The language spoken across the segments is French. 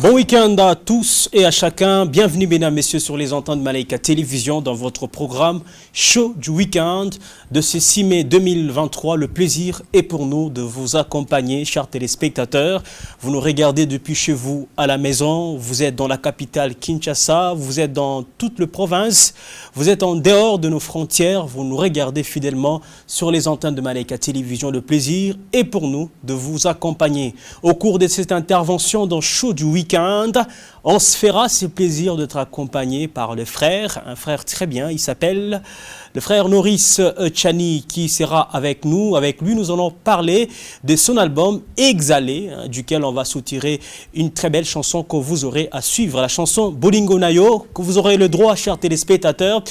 Bon week-end à tous et à chacun. Bienvenue, mesdames, messieurs, sur les antennes de Malaika Télévision dans votre programme Show du week-end de ce 6 mai 2023. Le plaisir est pour nous de vous accompagner, chers téléspectateurs. Vous nous regardez depuis chez vous à la maison. Vous êtes dans la capitale Kinshasa. Vous êtes dans toute la province. Vous êtes en dehors de nos frontières. Vous nous regardez fidèlement sur les antennes de Malaika Télévision. Le plaisir est pour nous de vous accompagner. Au cours de cette intervention dans Show du week-end, on se fera ce plaisir d'être accompagné par le frère, un frère très bien, il s'appelle le frère Norris Chani qui sera avec nous. Avec lui, nous allons parler de son album Exhalé, duquel on va soutirer une très belle chanson que vous aurez à suivre, la chanson Bolingo Nayo, que vous aurez le droit, chers téléspectateurs,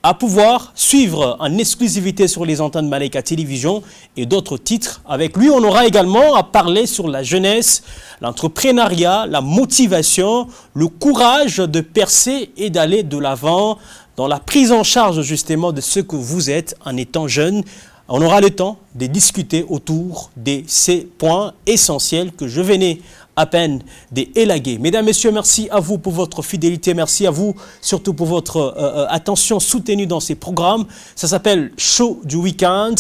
à pouvoir suivre en exclusivité sur les antennes Malaika Télévision et d'autres titres. Avec lui, on aura également à parler sur la jeunesse, l'entrepreneuriat, la motivation, le courage de percer et d'aller de l'avant dans la prise en charge justement de ce que vous êtes en étant jeune. On aura le temps de discuter autour de ces points essentiels que je venais à peine d'élaguer. Mesdames, messieurs, merci à vous pour votre fidélité. Merci à vous surtout pour votre attention soutenue dans ces programmes. Ça s'appelle Show du week-end.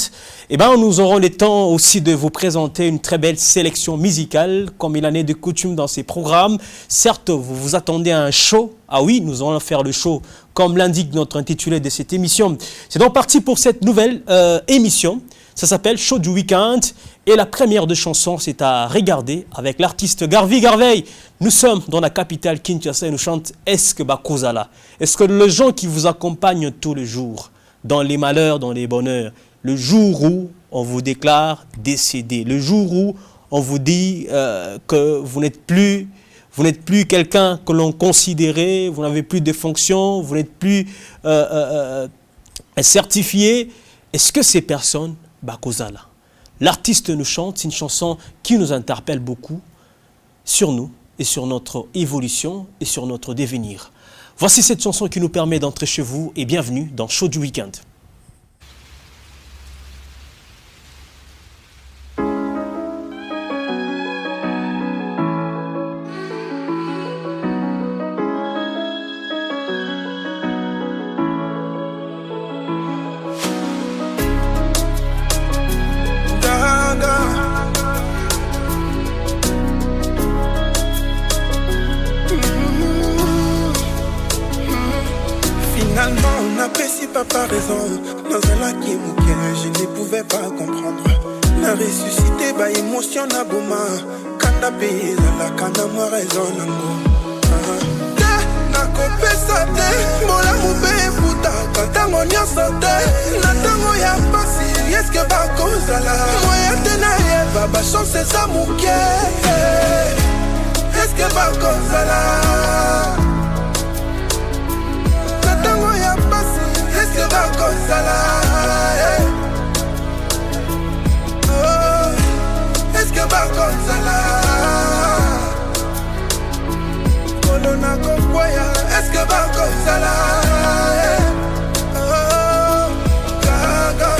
Et nous aurons le temps aussi de vous présenter une très belle sélection musicale, comme il en est de coutume dans ces programmes. Certes, vous vous attendez à un show. Ah oui, nous allons faire le show, comme l'indique notre intitulé de cette émission. C'est donc parti pour cette nouvelle émission. Ça s'appelle Show du week-end. Et la première de chansons, c'est à regarder avec l'artiste Garvey Garvey. Nous sommes dans la capitale Kinshasa et nous chante Est-ce que Bakozala? Est-ce que les gens qui vous accompagnent tous les jours, dans les malheurs, dans les bonheurs, le jour où on vous déclare décédé, le jour où on vous dit que vous n'êtes plus quelqu'un que l'on considérait, vous n'avez plus de fonction, vous n'êtes plus certifié, est-ce que ces personnes, Bakozala? L'artiste nous chante, c'est une chanson qui nous interpelle beaucoup sur nous et sur notre évolution et sur notre devenir. Voici cette chanson qui nous permet d'entrer chez vous et bienvenue dans Show du week-end. Pas raison, dans un lac qui mouquait, je ne pouvais pas comprendre. La ressuscité, bah émotion na bouma, kanda pays la kanda moi raison nango. Na kopesa te, mola mube puta, katango nyonso te, na tango ya pasi, eske bakozala. Moya te na yeba, ba chance eza muke, eske bakozala. Na tango ya pasi, est-ce que Bakozala? Oh, est-ce que Bakozala? Kolona Kokwaya, est-ce que Bakozala? Oh, Gaga.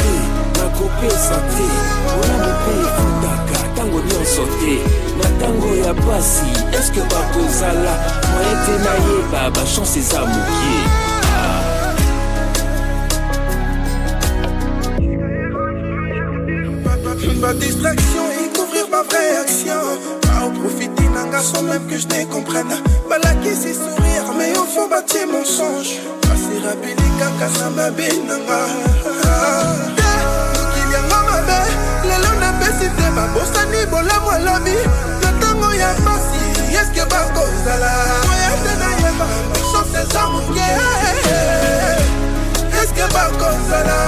Nakopé santé, on a payé Futaka, tango nyonso te, na tango ya pasi, est-ce que Bakozala? Moyen te na yeba, ba chance eza mukie. Ma distraction et couvrir ma vraie action. Pas en profiter d'un garçon même que je ne comprenne. Balaki c'est sourire mais au fond bâtir mensonge. Passer rapide caca ça m'a bénanga. Donc il y a ma belle. Les longs n'a pas cité ma bosse à niveau la moi la vie. Le tango y'a pas si. Est-ce que Bakozala? Moyen de n'aille pas. Ma chance c'est ça mon guerre. Est-ce que Bakozala?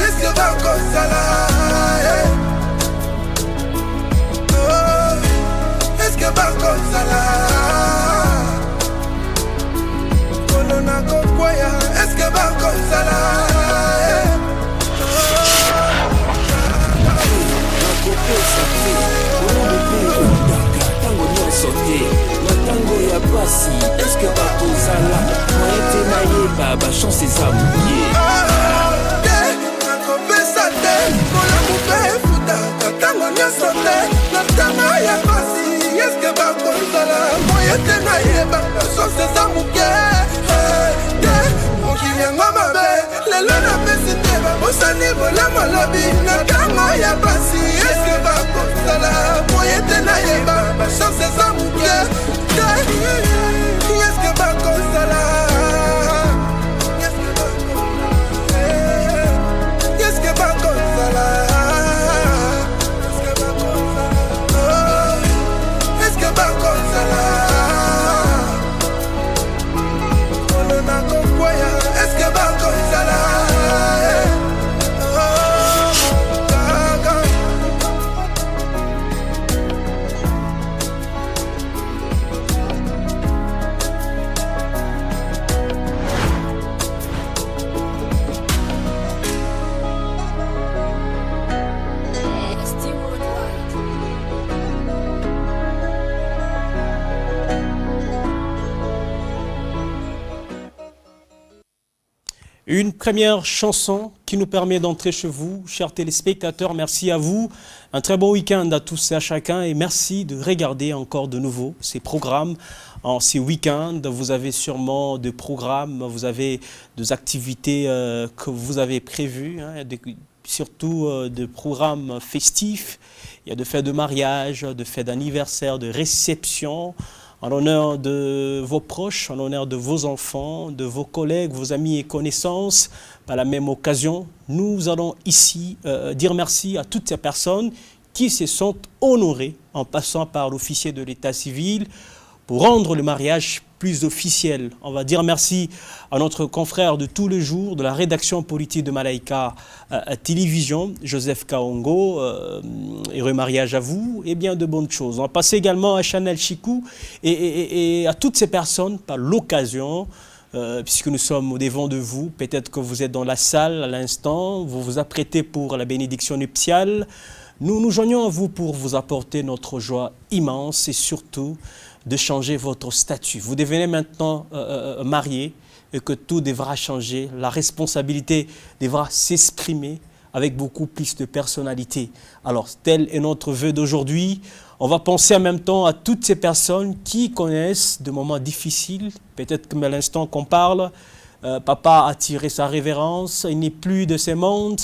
Est-ce que Bakozala? Oh, est-ce que Bakozala? Kolona Kokwaya, est-ce que Bakozala? Nakopé santé, on a payé Futaka, tango nyonso te, na tango ya pasi, est-ce que Bakozala? Moyen te na yeba, ba chance eza mukie. Nakopesa te, mola mube futa, katango nyonso te na ntango ya pasi eske bakozala moye te nayeba basose eza moke te mokili yango mabe lelo napesi te babosani bolamo lobi na ntango ya pasi eske bakozala moye te nayeba basose eza moke te eske bakozala eske bakozala Une première chanson qui nous permet d'entrer chez vous, chers téléspectateurs. Merci à vous. Un très bon week-end à tous et à chacun. Et merci de regarder encore de nouveau ces programmes. En ces week-ends, vous avez sûrement des programmes, vous avez des activités que vous avez prévues, hein, surtout des programmes festifs. Il y a des fêtes de mariage, des fêtes d'anniversaire, de réception. En l'honneur de vos proches, en l'honneur de vos enfants, de vos collègues, vos amis et connaissances. Par la même occasion, nous allons ici dire merci à toutes ces personnes qui se sont honorées en passant par l'officier de l'état civil pour rendre le mariage plus officiel. On va dire merci à notre confrère de tous les jours de la rédaction politique de Malaika Télévision, Joseph Kaongo, heureux mariage à vous et bien de bonnes choses. On va passer également à Chanel Chikou et à toutes ces personnes par l'occasion, puisque nous sommes au devant de vous, peut-être que vous êtes dans la salle à l'instant, vous vous apprêtez pour la bénédiction nuptiale. Nous nous joignons à vous pour vous apporter notre joie immense et surtout de changer votre statut. Vous devenez maintenant marié et que tout devra changer. La responsabilité devra s'exprimer avec beaucoup plus de personnalité. Alors, tel est notre vœu d'aujourd'hui. On va penser en même temps à toutes ces personnes qui connaissent des moments difficiles. Peut-être que à l'instant qu'on parle, papa a tiré sa révérence, il n'est plus de ce monde.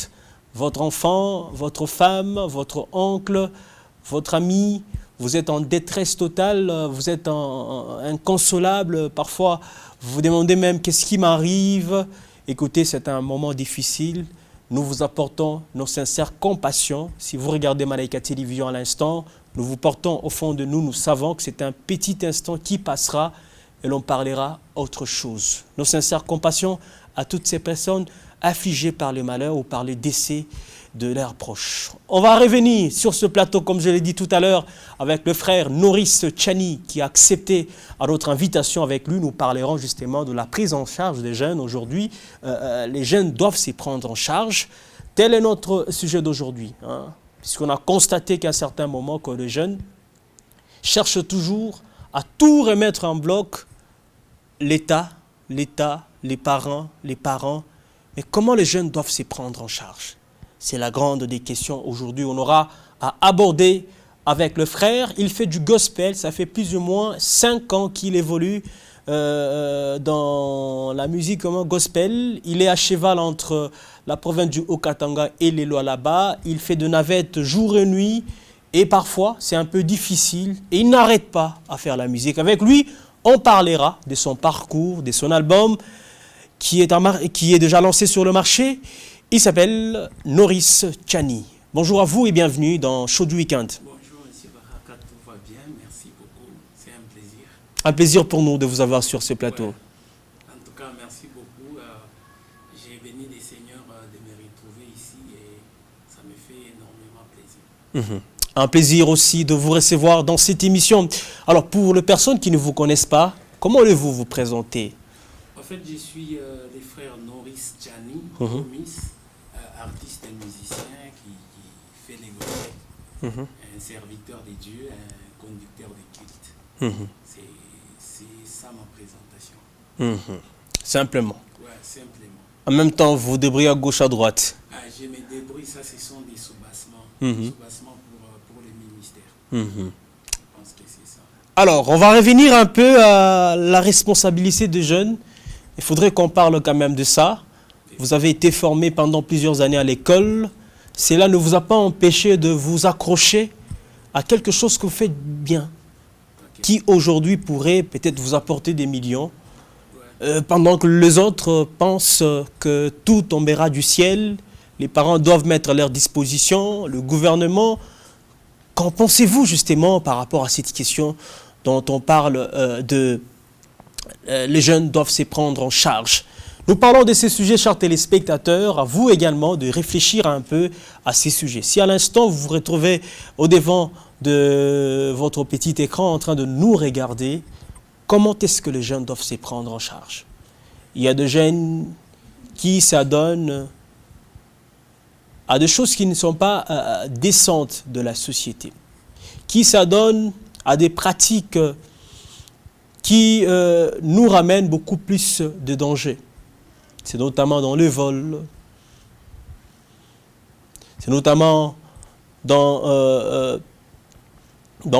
Votre enfant, votre femme, votre oncle, votre ami, vous êtes en détresse totale, vous êtes inconsolable. Parfois, vous vous demandez même qu'est-ce qui m'arrive. Écoutez, c'est un moment difficile. Nous vous apportons nos sincères compassions. Si vous regardez Malaika Télévision à l'instant, nous vous portons au fond de nous. Nous savons que c'est un petit instant qui passera et l'on parlera autre chose. Nos sincères compassions à toutes ces personnes affligées par le malheur ou par le décès de leurs proches. On va revenir sur ce plateau, comme je l'ai dit tout à l'heure, avec le frère Norris Tchani qui a accepté à notre invitation. Avec lui, nous parlerons justement de la prise en charge des jeunes. Aujourd'hui, les jeunes doivent s'y prendre en charge. Tel est notre sujet d'aujourd'hui, hein, puisqu'on a constaté qu'à un certain moment, que les jeunes cherchent toujours à tout remettre en bloc, l'État, les parents. Mais comment les jeunes doivent s'y prendre en charge? C'est la grande des questions aujourd'hui. On aura à aborder avec le frère. Il fait du gospel. Ça fait plus ou moins 5 ans qu'il évolue dans la musique gospel. Il est à cheval entre la province du Haut-Katanga et les Lualaba. Il fait de navettes jour et nuit. Et parfois, c'est un peu difficile. Et il n'arrête pas à faire la musique. Avec lui, on parlera de son parcours, de son album qui est déjà lancé sur le marché. Il s'appelle Norris Tchani. Bonjour à vous et bienvenue dans Show du Week-end. Bonjour, M. Baraka, tout va bien, merci beaucoup, c'est un plaisir. Un plaisir pour nous de vous avoir sur ce plateau. Ouais. En tout cas, merci beaucoup. J'ai béni les seigneurs de me retrouver ici et ça me fait énormément plaisir. Un plaisir aussi de vous recevoir dans cette émission. Alors, pour les personnes qui ne vous connaissent pas, comment allez-vous vous présenter? En fait, je suis le frère Norris Tchani, artiste et musicien qui fait les gospels, un serviteur de Dieu, un conducteur de culte. C'est ça ma présentation. Simplement. Ouais, simplement. En même temps, vous vous débrouillez à gauche, à droite. Je me débrouille, ça ce sont des soubassements. Des soubassements pour Je pense que c'est ça. Alors, on va revenir un peu à la responsabilité des jeunes. Il faudrait qu'on parle quand même de ça. Vous avez été formé pendant plusieurs années à l'école. Cela ne vous a pas empêché de vous accrocher à quelque chose que vous faites bien, qui aujourd'hui pourrait peut-être vous apporter des millions, pendant que les autres pensent que tout tombera du ciel, les parents doivent mettre à leur disposition, le gouvernement. Qu'en pensez-vous justement par rapport à cette question dont on parle les jeunes doivent se prendre en charge? Nous parlons de ces sujets, chers téléspectateurs, à vous également de réfléchir un peu à ces sujets. Si à l'instant vous vous retrouvez au devant de votre petit écran en train de nous regarder, comment est-ce que les jeunes doivent se prendre en charge? Il y a des jeunes qui s'adonnent à des choses qui ne sont pas décentes de la société, qui s'adonnent à des pratiques qui nous ramènent beaucoup plus de dangers. C'est notamment dans le vol, c'est notamment dans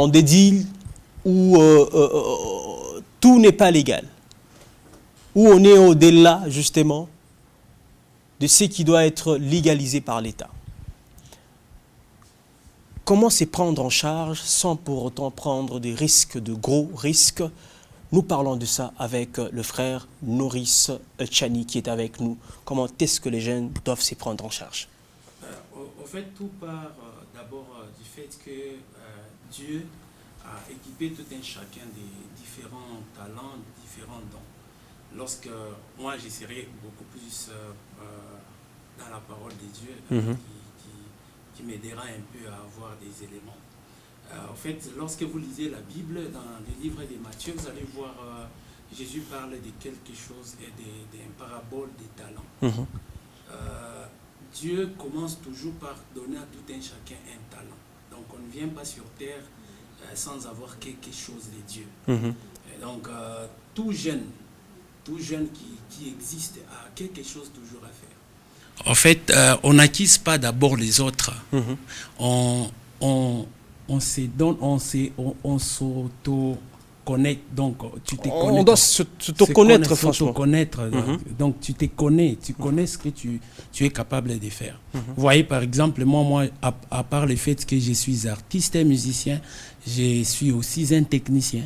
des deals où tout n'est pas légal, où on est au-delà justement de ce qui doit être légalisé par l'État. Comment se prendre en charge sans pour autant prendre des risques, de gros risques? Nous parlons de ça avec le frère Noris Tchani qui est avec nous. Comment est-ce que les jeunes doivent se prendre en charge? Au fait, tout part d'abord du fait que Dieu a équipé tout un chacun des différents talents, différents dons. Lorsque moi, j'essaierai beaucoup plus dans la parole de Dieu, qui m'aidera un peu à avoir des éléments. En fait, lorsque vous lisez la Bible, dans le livre de Matthieu, vous allez voir Jésus parle de quelque chose et d'une parabole des talents. Dieu commence toujours par donner à tout un chacun un talent. Donc on ne vient pas sur terre sans avoir quelque chose de Dieu. Et donc tout jeune qui existe a quelque chose toujours à faire. En fait, on n'acquise pas d'abord les autres. On s'auto-connaît, donc tu te connais. On doit s'auto-connaître, franchement. Donc tu te connais, tu connais ce que tu es capable de faire. Vous voyez, par exemple, moi à part le fait que je suis artiste et musicien, je suis aussi un technicien.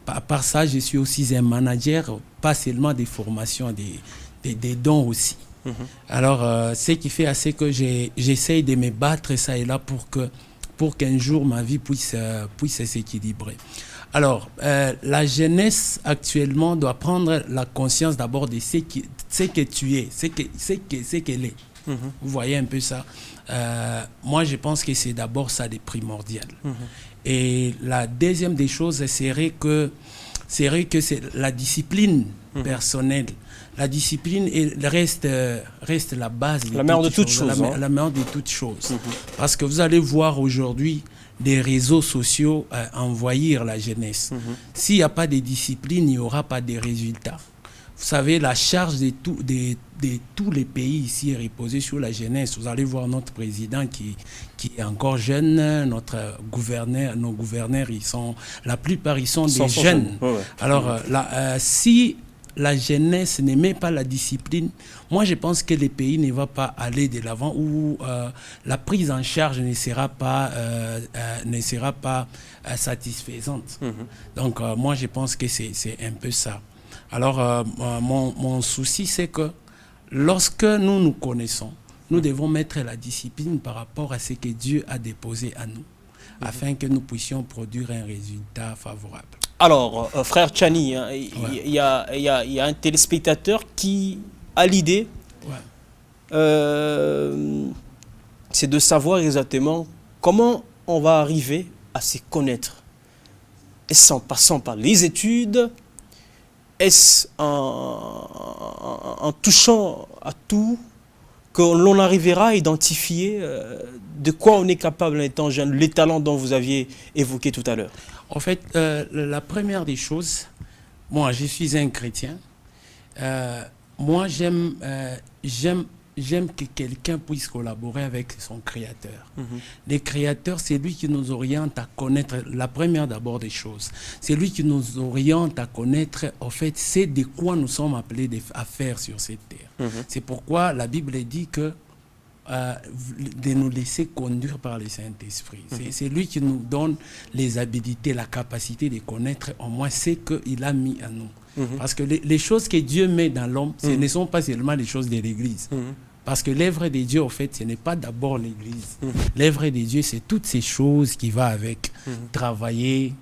À part ça, je suis aussi un manager, pas seulement des formations, des dons aussi. Alors, ce qui fait assez que j'essaye de me battre ça et là pour qu'un jour ma vie puisse s'équilibrer. Alors, la jeunesse actuellement doit prendre la conscience d'abord de ce que tu es, ce qu'elle est. Vous voyez un peu ça. Moi, je pense que c'est d'abord ça de primordial. Et la deuxième des choses serait que c'est la discipline personnelle. La discipline reste la base. La mère de toutes choses. La mère de toutes choses. Parce que vous allez voir aujourd'hui des réseaux sociaux envahir la jeunesse. S'il n'y a pas de discipline, il n'y aura pas de résultats. Vous savez, la charge de tous les pays ici est reposée sur la jeunesse. Vous allez voir notre président qui est encore jeune, nos gouverneurs, la plupart, ils sont des jeunes. Alors, si la jeunesse n'aimait pas la discipline, moi je pense que le pays ne va pas aller de l'avant ou la prise en charge ne sera pas satisfaisante. Donc moi je pense que c'est un peu ça. Alors mon souci c'est que lorsque nous connaissons, nous devons mettre la discipline par rapport à ce que Dieu a déposé à nous, afin que nous puissions produire un résultat favorable. Alors, frère Tchani, il y a un téléspectateur qui a l'idée, c'est de savoir exactement comment on va arriver à se connaître. Est-ce en passant par les études? Est-ce en touchant à tout que l'on arrivera à identifier de quoi on est capable en étant jeune, les talents dont vous aviez évoqué tout à l'heure? En fait, la première des choses, moi je suis un chrétien, moi j'aime j'aime que quelqu'un puisse collaborer avec son créateur. Le créateur, c'est lui qui nous oriente à connaître la première d'abord des choses. C'est lui qui nous oriente à connaître, en fait, c'est de quoi nous sommes appelés à faire sur cette terre. C'est pourquoi la Bible dit que de nous laisser conduire par le Saint-Esprit. C'est lui qui nous donne les habilités, la capacité de connaître au moins ce qu'il a mis à nous. Parce que les choses que Dieu met dans l'homme, ce ne sont pas seulement les choses de l'Église. Parce que l'œuvre de Dieu, en fait, ce n'est pas d'abord l'Église. L'œuvre de Dieu, c'est toutes ces choses qui vont avec. Travailler,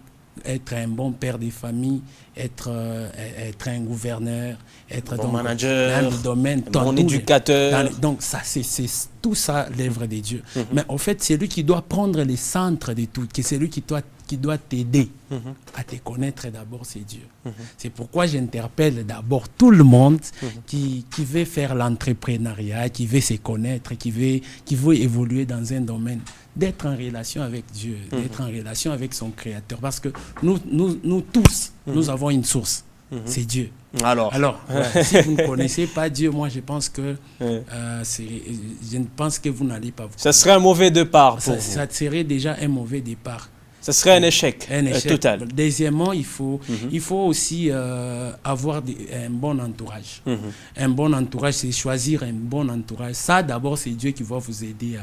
être un bon père de famille, être un gouverneur, être bon manager, dans le domaine, bon éducateur. Donc ça, c'est tout ça l'œuvre de Dieu. Mais en fait, c'est lui qui doit prendre le centre de tout, c'est lui qui doit t'aider à te connaître d'abord, c'est Dieu. C'est pourquoi j'interpelle d'abord tout le monde qui veut faire l'entrepreneuriat, qui veut se connaître, qui veut évoluer dans un domaine, d'être en relation avec Dieu, d'être en relation avec son Créateur. Parce que nous tous, nous avons une source, c'est Dieu. Alors si vous ne connaissez pas Dieu, moi je pense que je ne pense que vous n'allez pas vous connaître. Ça serait un mauvais départ pour vous. Ça serait déjà un mauvais départ. Ça serait un échec total. Deuxièmement, il faut aussi avoir un bon entourage. Un bon entourage, c'est choisir un bon entourage. Ça, d'abord, c'est Dieu qui va vous aider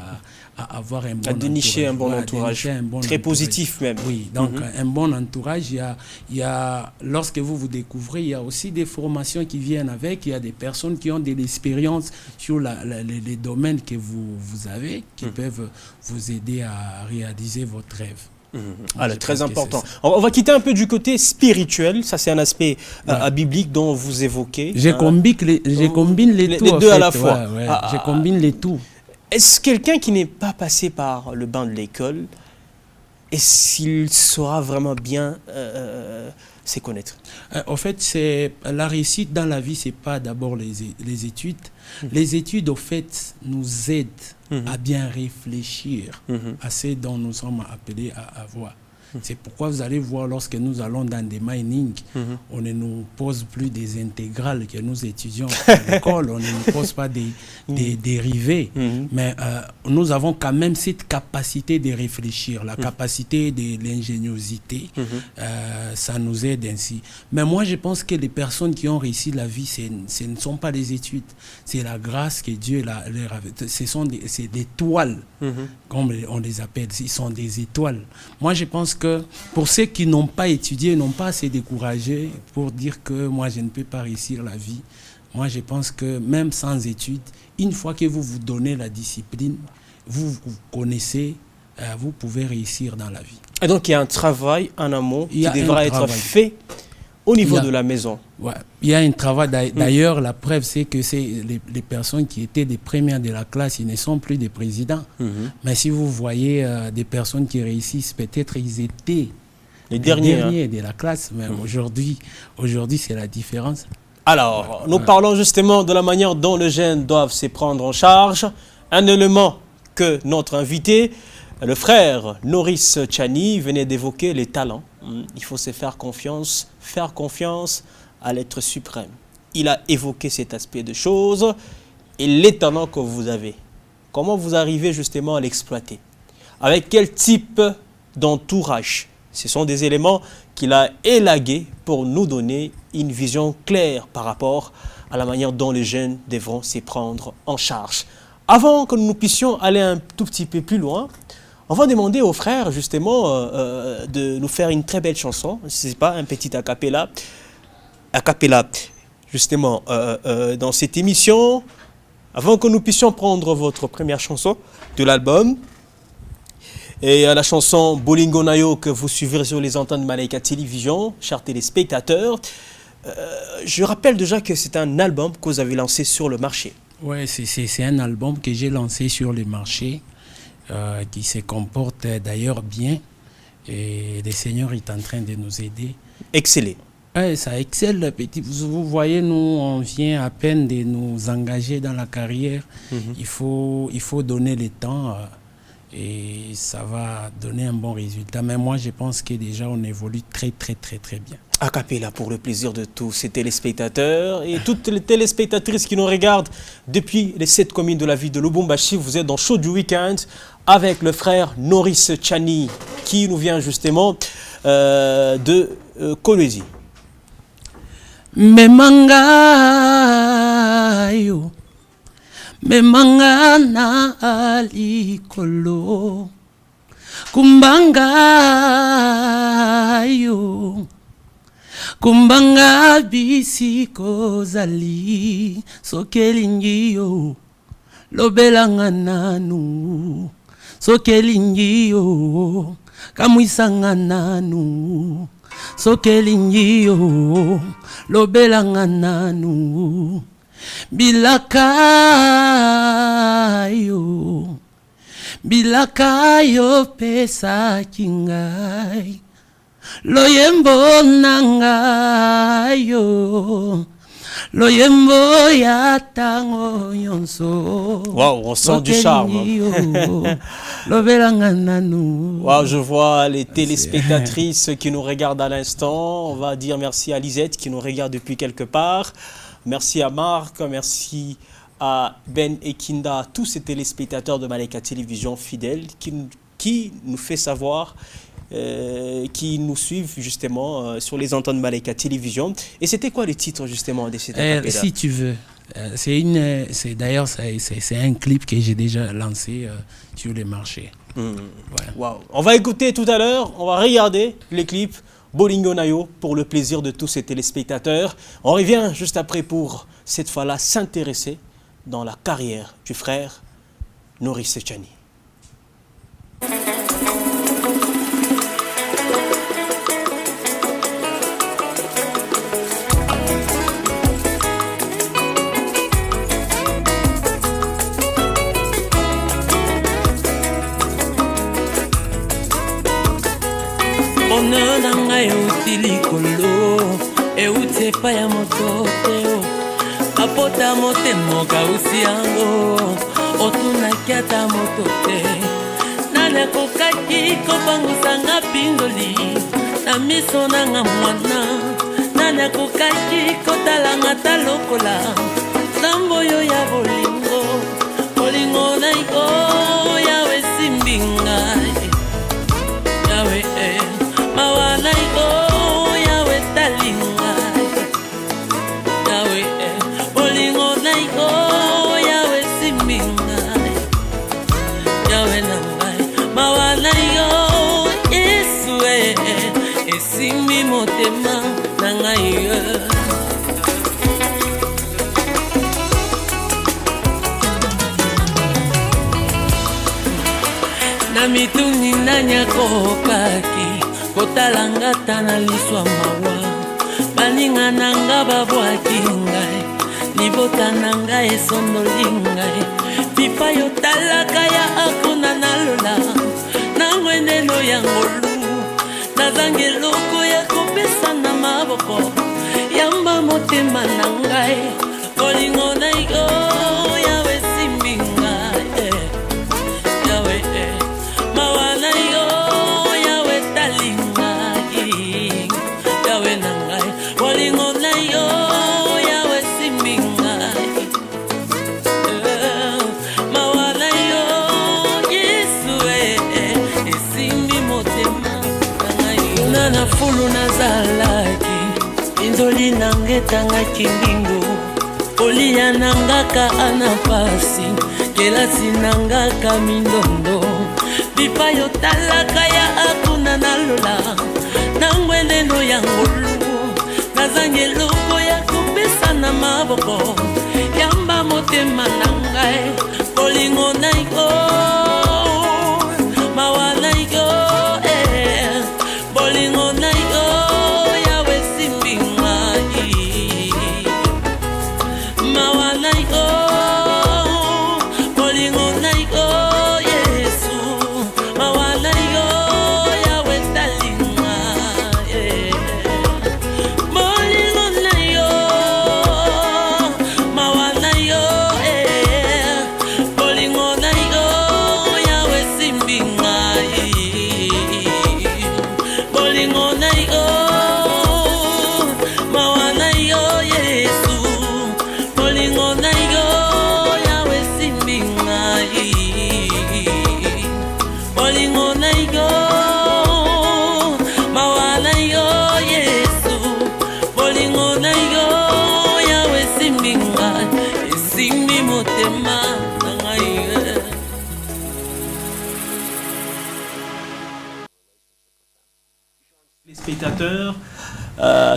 à avoir un bon entourage. À dénicher un bon entourage. Très positif même. Oui, donc un bon entourage, il y a, lorsque vous découvrez, il y a aussi des formations qui viennent avec. Il y a des personnes qui ont de l'expérience sur les domaines que vous avez, qui peuvent vous aider à réaliser votre rêve. Alors, très important. On va quitter un peu du côté spirituel. Ça, c'est un aspect biblique dont vous évoquez. Je combine les deux à la fois. Je combine les tout. Est-ce quelqu'un qui n'est pas passé par le banc de l'école, est-ce qu'il saura vraiment bien se connaître? En fait, c'est la réussite dans la vie, c'est pas d'abord les études. Les études, au fait, nous aident à bien réfléchir à ce dont nous sommes appelés à avoir. C'est pourquoi vous allez voir, lorsque nous allons dans des mining, on ne nous pose plus des intégrales que nous étudions à l'école, on ne nous pose pas des dérivés. Mais nous avons quand même cette capacité de réfléchir, la capacité de l'ingéniosité, ça nous aide ainsi. Mais moi, je pense que les personnes qui ont réussi la vie, ce ne sont pas les études, c'est la grâce que Dieu leur a. C'est des toiles, comme on les appelle, ils sont des étoiles. Moi, je pense que pour ceux qui n'ont pas étudié, n'ont pas à se décourager pour dire que moi, je ne peux pas réussir la vie. Moi, je pense que même sans études, une fois que vous vous donnez la discipline, vous connaissez, vous pouvez réussir dans la vie. Et donc, il y a un travail en amont qui devra être fait au niveau de la maison. Ouais, il y a un travail. D'ailleurs, la preuve, c'est que les personnes qui étaient des premières de la classe, ils ne sont plus des présidents. Mais si vous voyez des personnes qui réussissent, peut-être ils étaient les derniers de la classe. Mais aujourd'hui, c'est la différence. Alors, nous parlons justement de la manière dont les jeunes doivent se prendre en charge. Un élément que notre invité, le frère Noris Tchani, venait d'évoquer, les talents. Il faut se faire confiance à l'être suprême. Il a évoqué cet aspect de choses et les talents que vous avez. Comment vous arrivez justement à l'exploiter? Avec quel type d'entourage? Ce sont des éléments qu'il a élagués pour nous donner une vision claire par rapport à la manière dont les jeunes devront se prendre en charge. Avant que nous puissions aller un tout petit peu plus loin, on va demander aux frères justement de nous faire une très belle chanson. Ce n'est pas un petit a cappella. A cappella, justement, dans cette émission, avant que nous puissions prendre votre première chanson de l'album, et la chanson Bolingo Nayo que vous suivrez sur les antennes de Malaika Télévision, chers téléspectateurs. Je rappelle déjà que c'est un album que vous avez lancé sur le marché. Oui, c'est un album que j'ai lancé sur le marché, qui se comporte d'ailleurs bien. Et le Seigneur est en train de nous aider. Exceller. Oui, ça excelle, petit. Vous voyez, nous, on vient à peine de nous engager dans la carrière. Il faut donner le temps et ça va donner un bon résultat. Mais moi, je pense que déjà, on évolue très, très, très, très bien. A cappella pour le plaisir de tous ces téléspectateurs et toutes les téléspectatrices qui nous regardent depuis les 7 communes de la ville de Lubumbashi. Vous êtes dans Show du Week-end avec le frère Norris Tchani qui nous vient justement de Kolwezi. Memanga yo, memanga na alikolo, kumbanga yo. Kumbanga bisiko zali sokelingi yo lobelanga nanu sokelingi yo kamwisanga nanu sokelingi yo lobelanga nanu bilaka yo pesa kingai Loyembo nangayo, loyembo ya tango yonso. Wow, on sent du charme. Wow, je vois les téléspectatrices qui nous regardent à l'instant. On va dire merci à Lisette qui nous regarde depuis quelque part. Merci à Marc, merci à Ben et Kinda, tous ces téléspectateurs de Malaika Télévision fidèles qui nous fait savoir qui nous suivent justement sur les antennes Malaika Télévision. Et c'était quoi le titre justement de cette acapella? Si tu veux, d'ailleurs c'est un clip que j'ai déjà lancé sur les marchés. Voilà. Wow. On va écouter tout à l'heure, on va regarder les clips Bolingo Nayo pour le plaisir de tous ces téléspectateurs. On revient juste après pour cette fois-là s'intéresser dans la carrière du frère Norris Tchani. Bonheur nanga euti likolo euti epa ya moto teo apota motema okausi yango otunaki ata moto te nani akokaki kopangusanga pindoli na miso nanga mwana nani akokaki kotalanga ta lokola nzambo oyo ya bolingo bolingo na iko yawe simbi ngai yawe mawana iko yawe talinga yawe bolingo na iko yawe siminga yawe nangai mawana iko Yesu esimi motema nangai na mituni nanyakokaki kotalanga tana liswa mawa baninga nanga babwaki ngai libota nanga esondoli ngai pipa yotalaka ya akuna nalola nangwendeno ya ngolu nazangi eloko ya kopesa na maboko yamba motema na ngai kolingo na iko yawe simbi ngai yawe mawana yo yawe talinga yawe nangai bolingo na yo yawe simbi ngai mawana yo Yesu esimbi motema nangai nana fulu nazalaki inzoli nangetangaki mbingo kolia nangaka anapasi kelasi nangaka mindondo bipa yotalaka ya akuna nalola nangwendeno ya ngolu nazangi eloko ya kopesa na maboko yamba motema na ngai bolingo na iko mawana iko bolingo na iko yawe simbi ngai mawana iko bolingo na iko Yesu mawana iko yawe talinga bolingo na iko esimbi motema na ngai. Les spectateurs,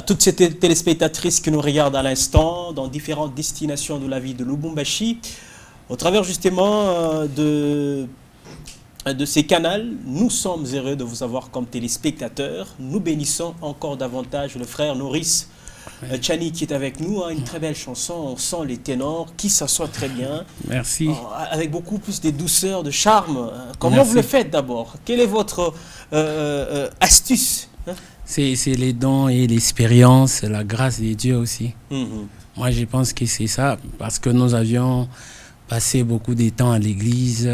toutes ces téléspectatrices qui nous regardent à l'instant dans différentes destinations de la ville de Lubumbashi, au travers justement de ces canaux, nous sommes heureux de vous avoir comme téléspectateurs. Nous bénissons encore davantage le frère Noris Tchani qui est avec nous. Une très belle chanson, on sent les ténors qui s'assoient très bien. Merci. Avec beaucoup plus de douceur, de charme. Comment Merci. vous le faites d'abord? Quelle est votre astuce? C'est les dons et l'expérience, la grâce de Dieu aussi. Mhm. Moi, je pense que c'est ça, parce que nous avions passé beaucoup de temps à l'église.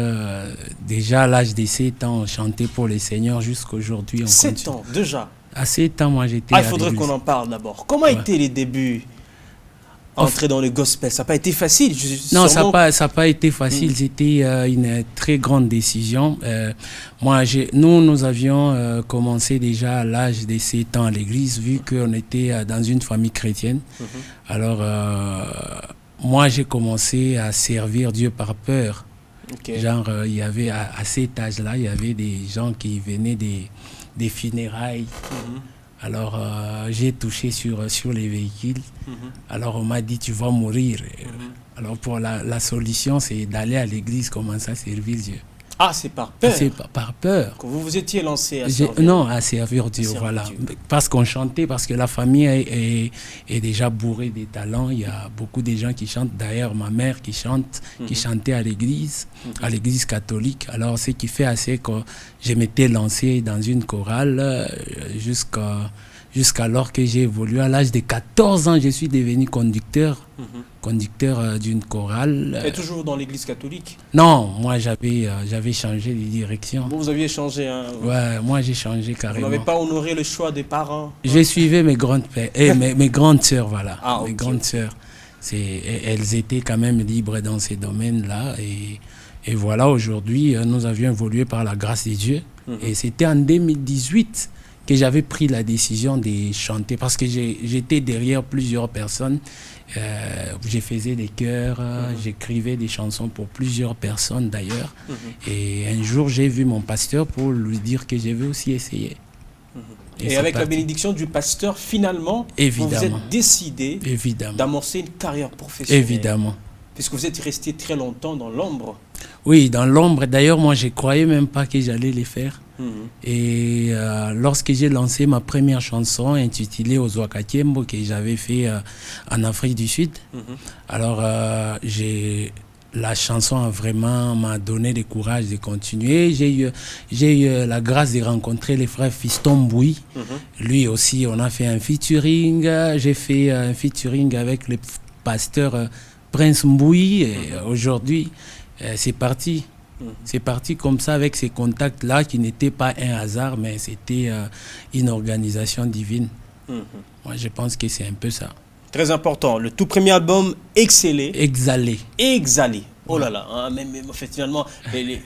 Déjà, à l'âge de 7 ans, on chantait pour les seigneurs jusqu'à aujourd'hui. 7 ans déjà. À 7 ans, moi, j'étais Il à faudrait l'église. qu'on en parle d'abord. Comment étaient les débuts? Entrer dans le gospel, ça n'a pas été facile. Non, sûrement... ça n'a pas été facile. C'était une très grande décision. Nous avions commencé déjà à l'âge de 7 ans à l'église, vu qu'on était dans une famille chrétienne. Alors, moi, j'ai commencé à servir Dieu par peur. Okay. Genre, il y avait à cet âge-là, il y avait des gens qui venaient des funérailles. Alors, j'ai touché sur les véhicules. Alors, on m'a dit, tu vas mourir. Alors, pour la solution, c'est d'aller à l'église, commencer à servir Dieu. Ah, c'est par peur. C'est par peur. Que vous vous étiez lancé à servir. Non, à servir Dieu, voilà. Dieu. Parce qu'on chantait, parce que la famille est déjà bourrée des talents. Il y a beaucoup de gens qui chantent. D'ailleurs, ma mère qui chante, qui chantait à l'église catholique. Alors, ce qui fait assez que je m'étais lancé dans une chorale jusqu'alors que j'ai évolué. À l'âge de 14 ans, je suis devenu conducteur d'une chorale. Et toujours dans l'église catholique? Non, moi j'avais changé de direction. Vous aviez changé, hein? Ouais, moi j'ai changé carrément. Vous n'avez pas honoré le choix des parents? Je suivais mes grandes pères et mes grandes sœurs, voilà. Ah, mes okay. grandes sœurs. Elles étaient quand même libres dans ces domaines-là. Et voilà, aujourd'hui, nous avions évolué par la grâce de Dieu. Et c'était en 2018 que j'avais pris la décision de chanter, parce que j'étais derrière plusieurs personnes. Je faisais des chœurs, j'écrivais des chansons pour plusieurs personnes d'ailleurs. Et un jour, j'ai vu mon pasteur pour lui dire que je vais aussi essayer. Et avec la bénédiction du pasteur, finalement, vous vous êtes décidé d'amorcer une carrière professionnelle. Évidemment. Puisque vous êtes resté très longtemps dans l'ombre. Oui, dans l'ombre. D'ailleurs, moi, je ne croyais même pas que j'allais les faire. Et lorsque j'ai lancé ma première chanson intitulée Ozwaka Tiembo, que j'avais fait en Afrique du Sud, alors la chanson m'a donné le courage de continuer. J'ai eu la grâce de rencontrer les frères Fiston Bouy. Lui aussi, on a fait un featuring. J'ai fait un featuring avec le pasteur Prince Mbouy. Et aujourd'hui, c'est parti. C'est parti comme ça avec ces contacts-là qui n'étaient pas un hasard, mais c'était une organisation divine. Moi, je pense que c'est un peu ça. Très important. Le tout premier album, Exhalé. Exhalé. Oh là là, hein, mais en fait, finalement,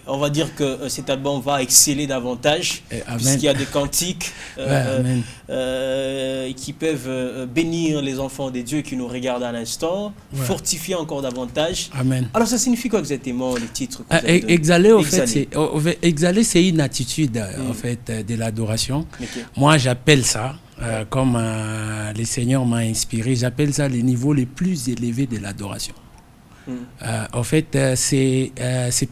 on va dire que cet album va exceller davantage, puisqu'il y a des cantiques qui peuvent bénir les enfants des dieux qui nous regardent à l'instant, fortifier encore davantage. Amen. Alors, ça signifie quoi exactement, les titres que vous avez donnés? Exhalé, c'est une attitude en fait, de l'adoration. Okay. Moi, j'appelle ça, comme le Seigneur m'a inspiré, j'appelle ça le niveau le plus élevé de l'adoration. En fait, c'est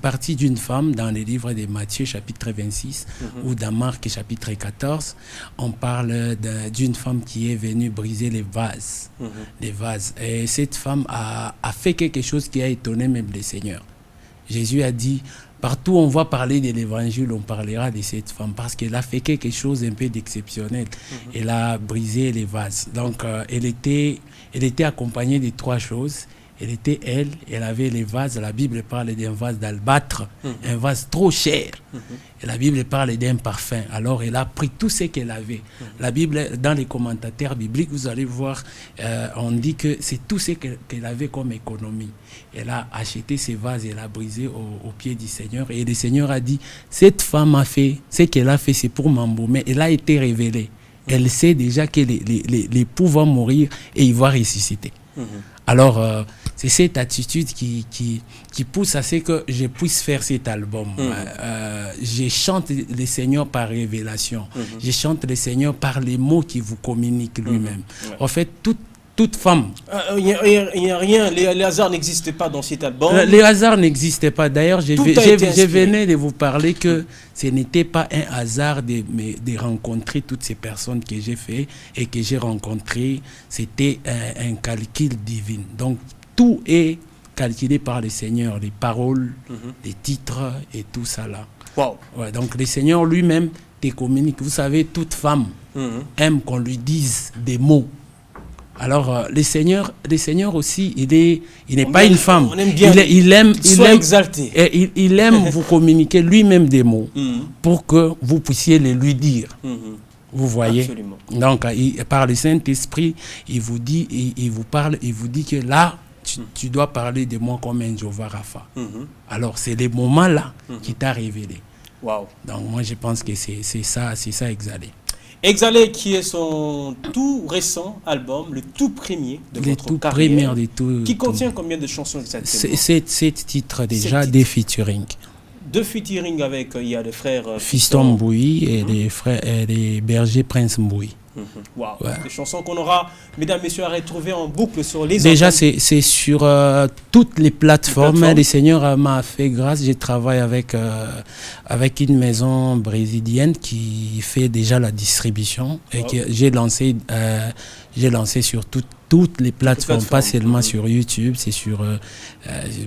parti d'une femme dans les livres de Matthieu chapitre 26 ou dans Marc chapitre 14. On parle d'une femme qui est venue briser les vases. Et cette femme a fait quelque chose qui a étonné même le Seigneur. Jésus a dit, partout où on va parler de l'évangile, on parlera de cette femme parce qu'elle a fait quelque chose un peu d'exceptionnel. Elle a brisé les vases. Donc, elle était accompagnée de 3 choses. Elle avait les vases. La Bible parle d'un vase d'albâtre, un vase trop cher. Et la Bible parle d'un parfum. Alors, elle a pris tout ce qu'elle avait. La Bible, dans les commentateurs bibliques, vous allez voir, on dit que c'est tout ce qu'elle avait comme économie. Elle a acheté ces vases, elle a brisé au pied du Seigneur. Et le Seigneur a dit, cette femme a fait, ce qu'elle a fait, c'est pour m'embaumer. Elle a été révélée. Elle sait déjà que l'époux va mourir et il va ressusciter. Alors, C'est cette attitude qui pousse à ce que je puisse faire cet album. Je chante le Seigneur par révélation. Je chante le Seigneur par les mots qu'il vous communique lui-même. En fait, toute femme. Il n'y a rien, les hasards n'existaient pas dans cet album. Les hasards n'existaient pas. D'ailleurs, je venais de vous parler que ce n'était pas un hasard de rencontrer toutes ces personnes que j'ai fait et que j'ai rencontrées. C'était un calcul divin. Donc, tout est calculé par le Seigneur, les paroles, les titres et tout ça là. Wow. Ouais, donc le Seigneur lui-même te communique. Vous savez, toute femme aime qu'on lui dise des mots. Alors, le Seigneur aussi, il n'est pas une femme. On aime bien il aime exalté. Et il aime vous communiquer lui-même des mots pour que vous puissiez les lui dire. Vous voyez. Absolument. Donc, par le Saint-Esprit, il vous dit, il vous parle, il vous dit que là, tu dois parler de moi comme un Jéhovah Rapha. Alors, c'est les moments-là qui t'a révélé. Wow. Donc, moi, je pense que c'est ça, Exalé. Exalé, qui est son tout récent album, le tout premier de votre carrière, qui contient combien de chansons exactement? 7 titres déjà, des featuring. 2 featuring avec, il y a les frères Fiston Mbouy et les bergers Prince Mbouy. Wow. Ouais. Des chansons qu'on aura, mesdames, messieurs, à retrouver en boucle sur les déjà, c'est sur toutes les plateformes. Le Seigneur m'a fait grâce. Je travaille avec une maison brésilienne qui fait déjà la distribution et que j'ai lancé sur toutes les plateformes, pas seulement sur YouTube, c'est sur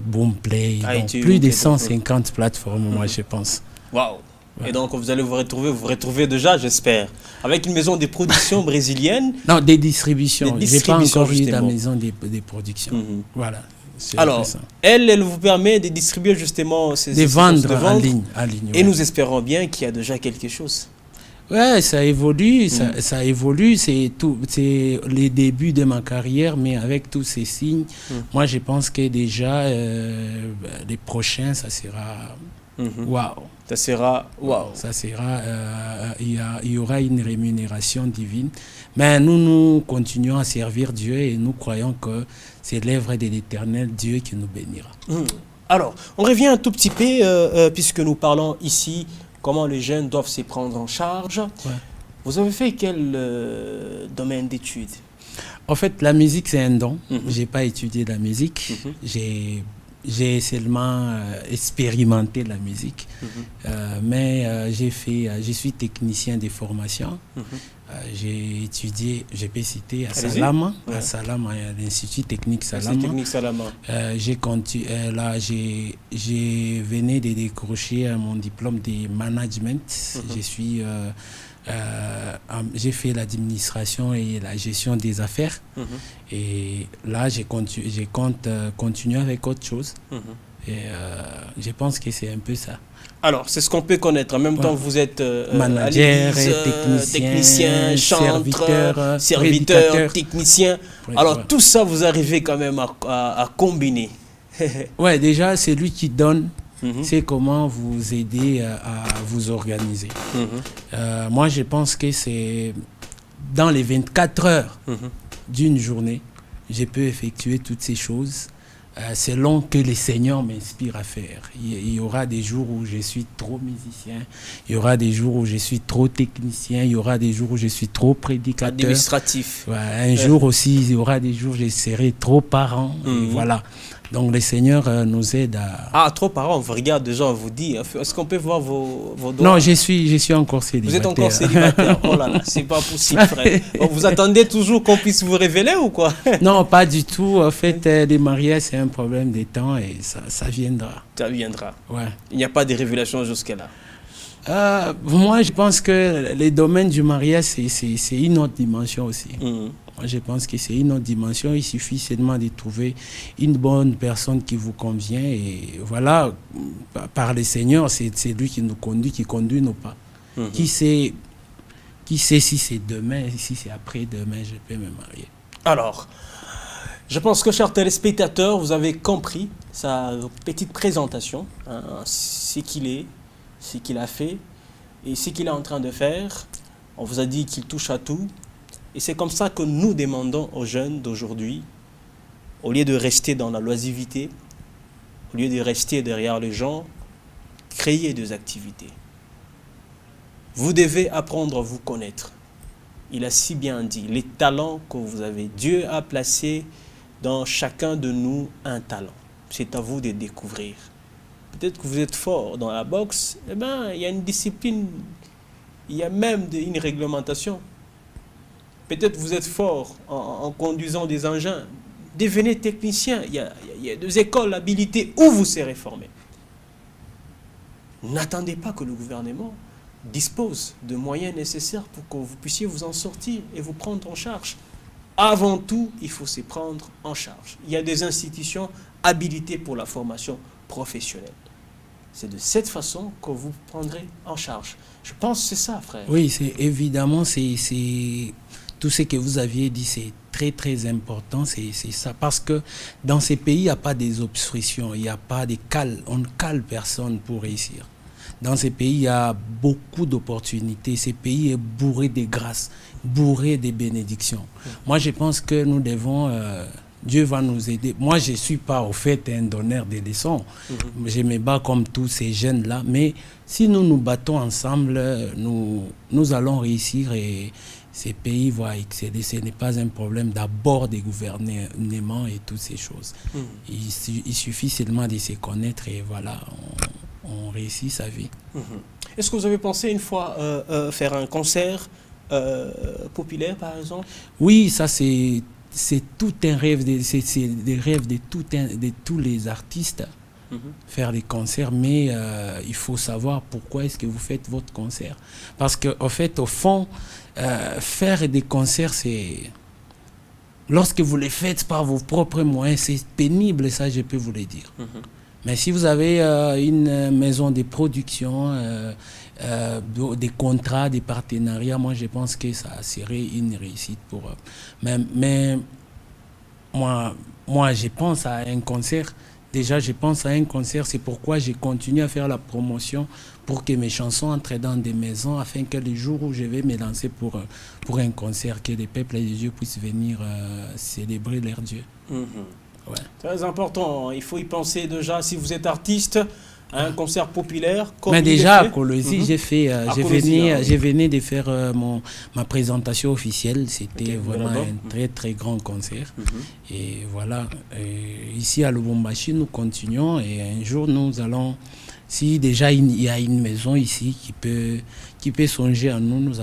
Boomplay. Donc plus de 150 plateformes, moi, je pense. Waouh! Ouais. Et donc, vous allez vous retrouver déjà, j'espère, avec une maison de production brésilienne. Non, des distributions. Je n'ai pas encore eu la maison des productions. Voilà. Alors, elle vous permet de distribuer justement ces vendre en ligne. Et nous espérons bien qu'il y a déjà quelque chose. Ouais, ça évolue, ça évolue. C'est les débuts de ma carrière, mais avec tous ces signes, moi, je pense que déjà, les prochains, ça sera... Waouh! Ça sera waouh! Ça sera, il y aura une rémunération divine. Mais nous continuons à servir Dieu et nous croyons que c'est l'œuvre de l'Éternel Dieu qui nous bénira. Alors, on revient un tout petit peu, puisque nous parlons ici comment les jeunes doivent se prendre en charge. Ouais. Vous avez fait quel domaine d'études? En fait, la musique, c'est un don. Je n'ai pas étudié la musique. J'ai seulement expérimenté la musique, mais je suis technicien de formation. J'ai étudié, je peux citer, à Salama, à l'Institut technique Salama. J'ai venu de décrocher mon diplôme de management. J'ai fait l'administration et la gestion des affaires. Et là, je compte continuer avec autre chose. Et je pense que c'est un peu ça. Alors, c'est ce qu'on peut connaître. En même temps, vous êtes manager, technicien, chanteur, serviteur, technicien. Alors, tout ça, vous arrivez quand même à combiner. Ouais, déjà, c'est lui qui donne. C'est comment vous aider à vous organiser. Moi, je pense que c'est dans les 24 heures d'une journée, je peux effectuer toutes ces choses selon que le Seigneur m'inspire à faire. Il y aura des jours où je suis trop musicien, il y aura des jours où je suis trop technicien, il y aura des jours où je suis trop prédicateur. Administratif. Ouais, un jour aussi, il y aura des jours où je serai trop parent. Et voilà. Donc, le Seigneur nous aide à... Ah, trop parents, on vous regarde déjà, on vous dit. Est-ce qu'on peut voir vos doigts? Non, je suis encore célibataire. Vous êtes encore célibataire? Oh là là, c'est pas possible, frère. Vous attendez toujours qu'on puisse vous révéler ou quoi? Non, pas du tout. En fait, les mariages, c'est un problème de temps et ça viendra. Ça viendra. Ouais. Il n'y a pas de révélation jusque-là. Moi, je pense que les domaines du mariage, c'est une autre dimension aussi. Moi, je pense que c'est une autre dimension. Il suffit seulement de trouver une bonne personne qui vous convient. Et voilà, par le Seigneur, c'est lui qui nous conduit, qui conduit nos pas. Qui sait si c'est demain, si c'est après-demain, je peux me marier. Alors, je pense que, chers téléspectateurs, vous avez compris sa petite présentation, ce qu'il est, ce qu'il a fait et ce qu'il est en train de faire. On vous a dit qu'il touche à tout. Et c'est comme ça que nous demandons aux jeunes d'aujourd'hui Au lieu de rester dans la loisivité, au lieu de rester derrière les gens, créez des activités. Vous devez apprendre à vous connaître. Il a si bien dit, les talents que vous avez, Dieu a placé dans chacun de nous un talent. C'est à vous de découvrir. Peut-être que vous êtes fort dans la boxe, eh bien, il y a une discipline, il y a même une réglementation. Peut-être que vous êtes fort en conduisant des engins, devenez technicien, il y a des écoles habilitées où vous serez formé. N'attendez pas que le gouvernement dispose de moyens nécessaires pour que vous puissiez vous en sortir et vous prendre en charge. Avant tout, il faut se prendre en charge. Il y a des institutions habilitées pour la formation professionnelle. C'est de cette façon que vous prendrez en charge. Je pense que c'est ça, frère. Oui, c'est évidemment, c'est tout ce que vous aviez dit, c'est très très important, c'est ça. Parce que dans ces pays, il n'y a pas des obstructions, il n'y a pas des cales, on ne cale personne pour réussir. Dans ces pays, il y a beaucoup d'opportunités. Ces pays est bourré de grâces, bourré de bénédictions. Moi, je pense que nous devons... Dieu va nous aider. Moi, je ne suis pas au fait un donneur de leçons. Je me bats comme tous ces jeunes-là. Mais si nous nous battons ensemble, nous allons réussir et ces pays vont exceller. Ce n'est pas un problème d'abord des gouvernements et toutes ces choses. Il suffit seulement de se connaître et voilà, on réussit sa vie. Est-ce que vous avez pensé une fois faire un concert populaire, par exemple? Oui, ça c'est tout un rêve, c'est des rêves de tous les artistes, faire des concerts, mais il faut savoir pourquoi est-ce que vous faites votre concert. Parce qu'en fait, au fond, faire des concerts, c'est... Lorsque vous les faites par vos propres moyens, c'est pénible, ça je peux vous le dire. Mais si vous avez une maison de production, des contrats, des partenariats, moi je pense que ça serait une réussite pour eux. Mais moi je pense à un concert. Déjà je pense à un concert, c'est pourquoi j'ai continué à faire la promotion pour que mes chansons entrent dans des maisons afin que le jour où je vais me lancer pour un concert, que les peuples et les dieux puissent venir célébrer leur Dieu. Ouais. Très important, il faut y penser déjà si vous êtes artiste, à un concert populaire. Mais déjà à Colosi, je venais de faire ma présentation officielle, c'était vraiment un très très grand concert. Et voilà, ici à Lubumbashi, nous continuons et un jour nous allons, si déjà il y a une maison ici qui peut songer à nous, nous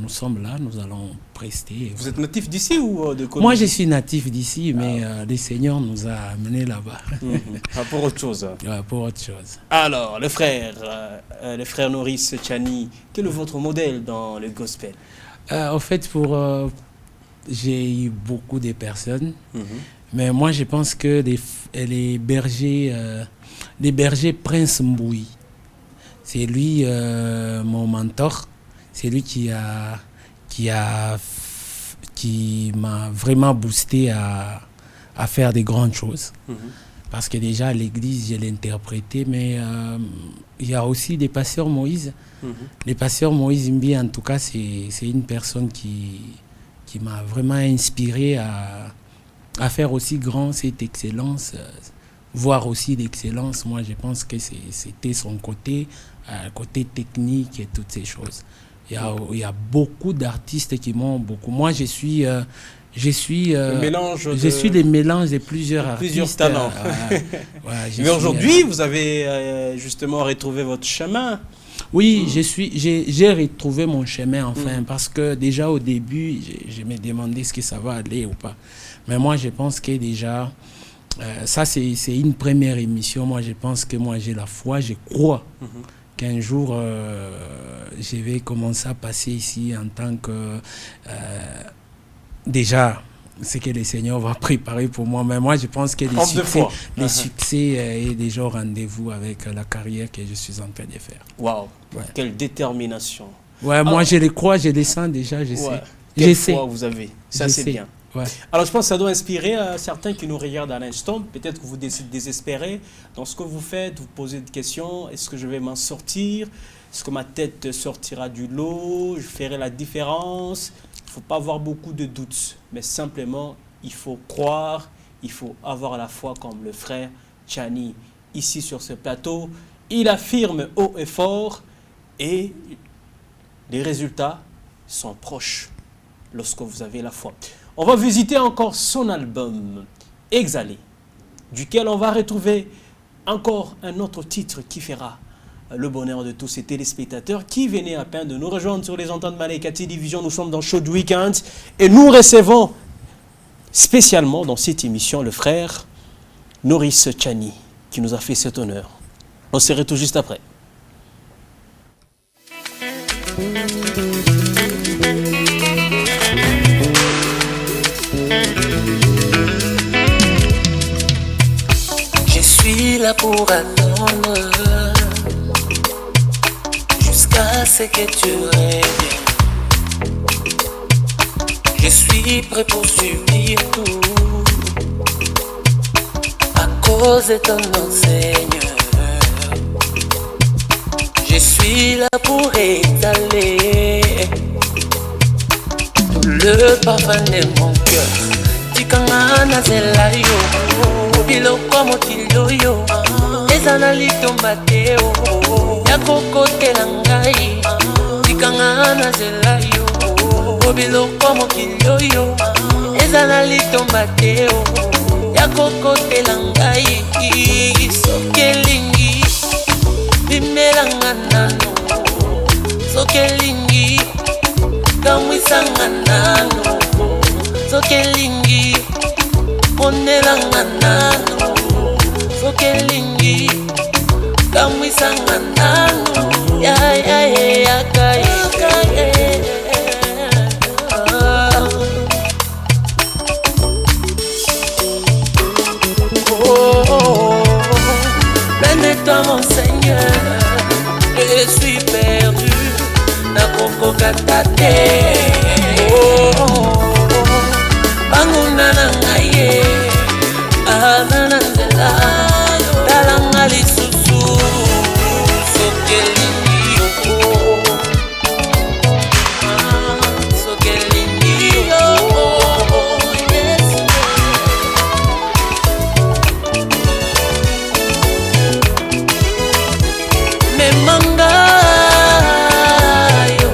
sommes là, nous allons prester. Vous êtes natif d'ici ou de Colosi? Moi je suis natif d'ici, mais le Seigneur nous a amenés là-bas. Pour autre chose. Pour autre chose. Alors, le frère Norris Tchani, quel est votre modèle dans le gospel? En fait, j'ai eu beaucoup de personnes, mais moi je pense que les bergers Prince Mboui, c'est lui mon mentor, c'est lui qui m'a vraiment boosté à faire des grandes choses. Parce que déjà à l'église, je l'ai interprété, mais il y a aussi des pasteurs Moïse. Les pasteurs Moïse Mbi, en tout cas, c'est une personne qui m'a vraiment inspiré à faire aussi grand cette excellence, voir aussi l'excellence. Moi, je pense que c'était son côté technique et toutes ces choses. Il y a beaucoup d'artistes qui m'ont beaucoup. Moi, je suis le mélange de plusieurs artistes. Plusieurs talents. Mais aujourd'hui, vous avez justement retrouvé votre chemin. Oui, j'ai retrouvé mon chemin enfin, parce que déjà au début, je me demandais ce que ça va aller ou pas. Mais moi, je pense que déjà, ça c'est une première émission. Moi, je pense que moi j'ai la foi, je crois qu'un jour, je vais commencer à passer ici en tant que... déjà, ce que le Seigneur va préparer pour moi. Mais moi, je pense que les succès est déjà au rendez-vous avec la carrière que je suis en train de faire. Waouh, quelle détermination. Ouais, moi, je le crois, je le sens déjà, je sais. Quelle foi vous avez, ça c'est bien. Ouais. Alors, je pense que ça doit inspirer certains qui nous regardent à l'instant. Peut-être que vous désespérez dans ce que vous faites, vous posez des questions. Est-ce que je vais m'en sortir? Est-ce que ma tête sortira du lot? Je ferai la différence? Il ne faut pas avoir beaucoup de doutes, mais simplement, il faut croire, il faut avoir la foi comme le frère Tchani ici sur ce plateau. Il affirme haut et fort et les résultats sont proches lorsque vous avez la foi. On va visiter encore son album Exalé, duquel on va retrouver encore un autre titre qui fera le bonheur de tous ces téléspectateurs qui venaient à peine de nous rejoindre sur les antennes de Malaika Télévision. Nous sommes dans Show du Week-end et nous recevons spécialement dans cette émission le frère Noris Tchani qui nous a fait cet honneur. On se retrouve juste après. Je suis là pour attendre jusqu'à ce que tu reviennes. Je suis prêt pour subir tout à cause de ton nom, Seigneur. Je suis là pour étaler le parfum de mon cœur. Tikangana zelayo, biloko motilo yo, ezana litomba teo, ya kokote na ngai. Tikangana zelayo, biloko motilo yo, ezana litomba teo, ya kokote na ngai. Sokelingi, bimelanga nano, sokelingi, kamwisanga nano. Sokelingi, ponelanga nano. Sokelingi, kamwisanga nano. Ya ya ya kai. Prends-toi mon Seigneur, je suis perdu. Na koko katate. Banguna nangaye, ananandela, talanga lisusu, sokelingi yoko, sokelingi yoko, yes. Memanga yo,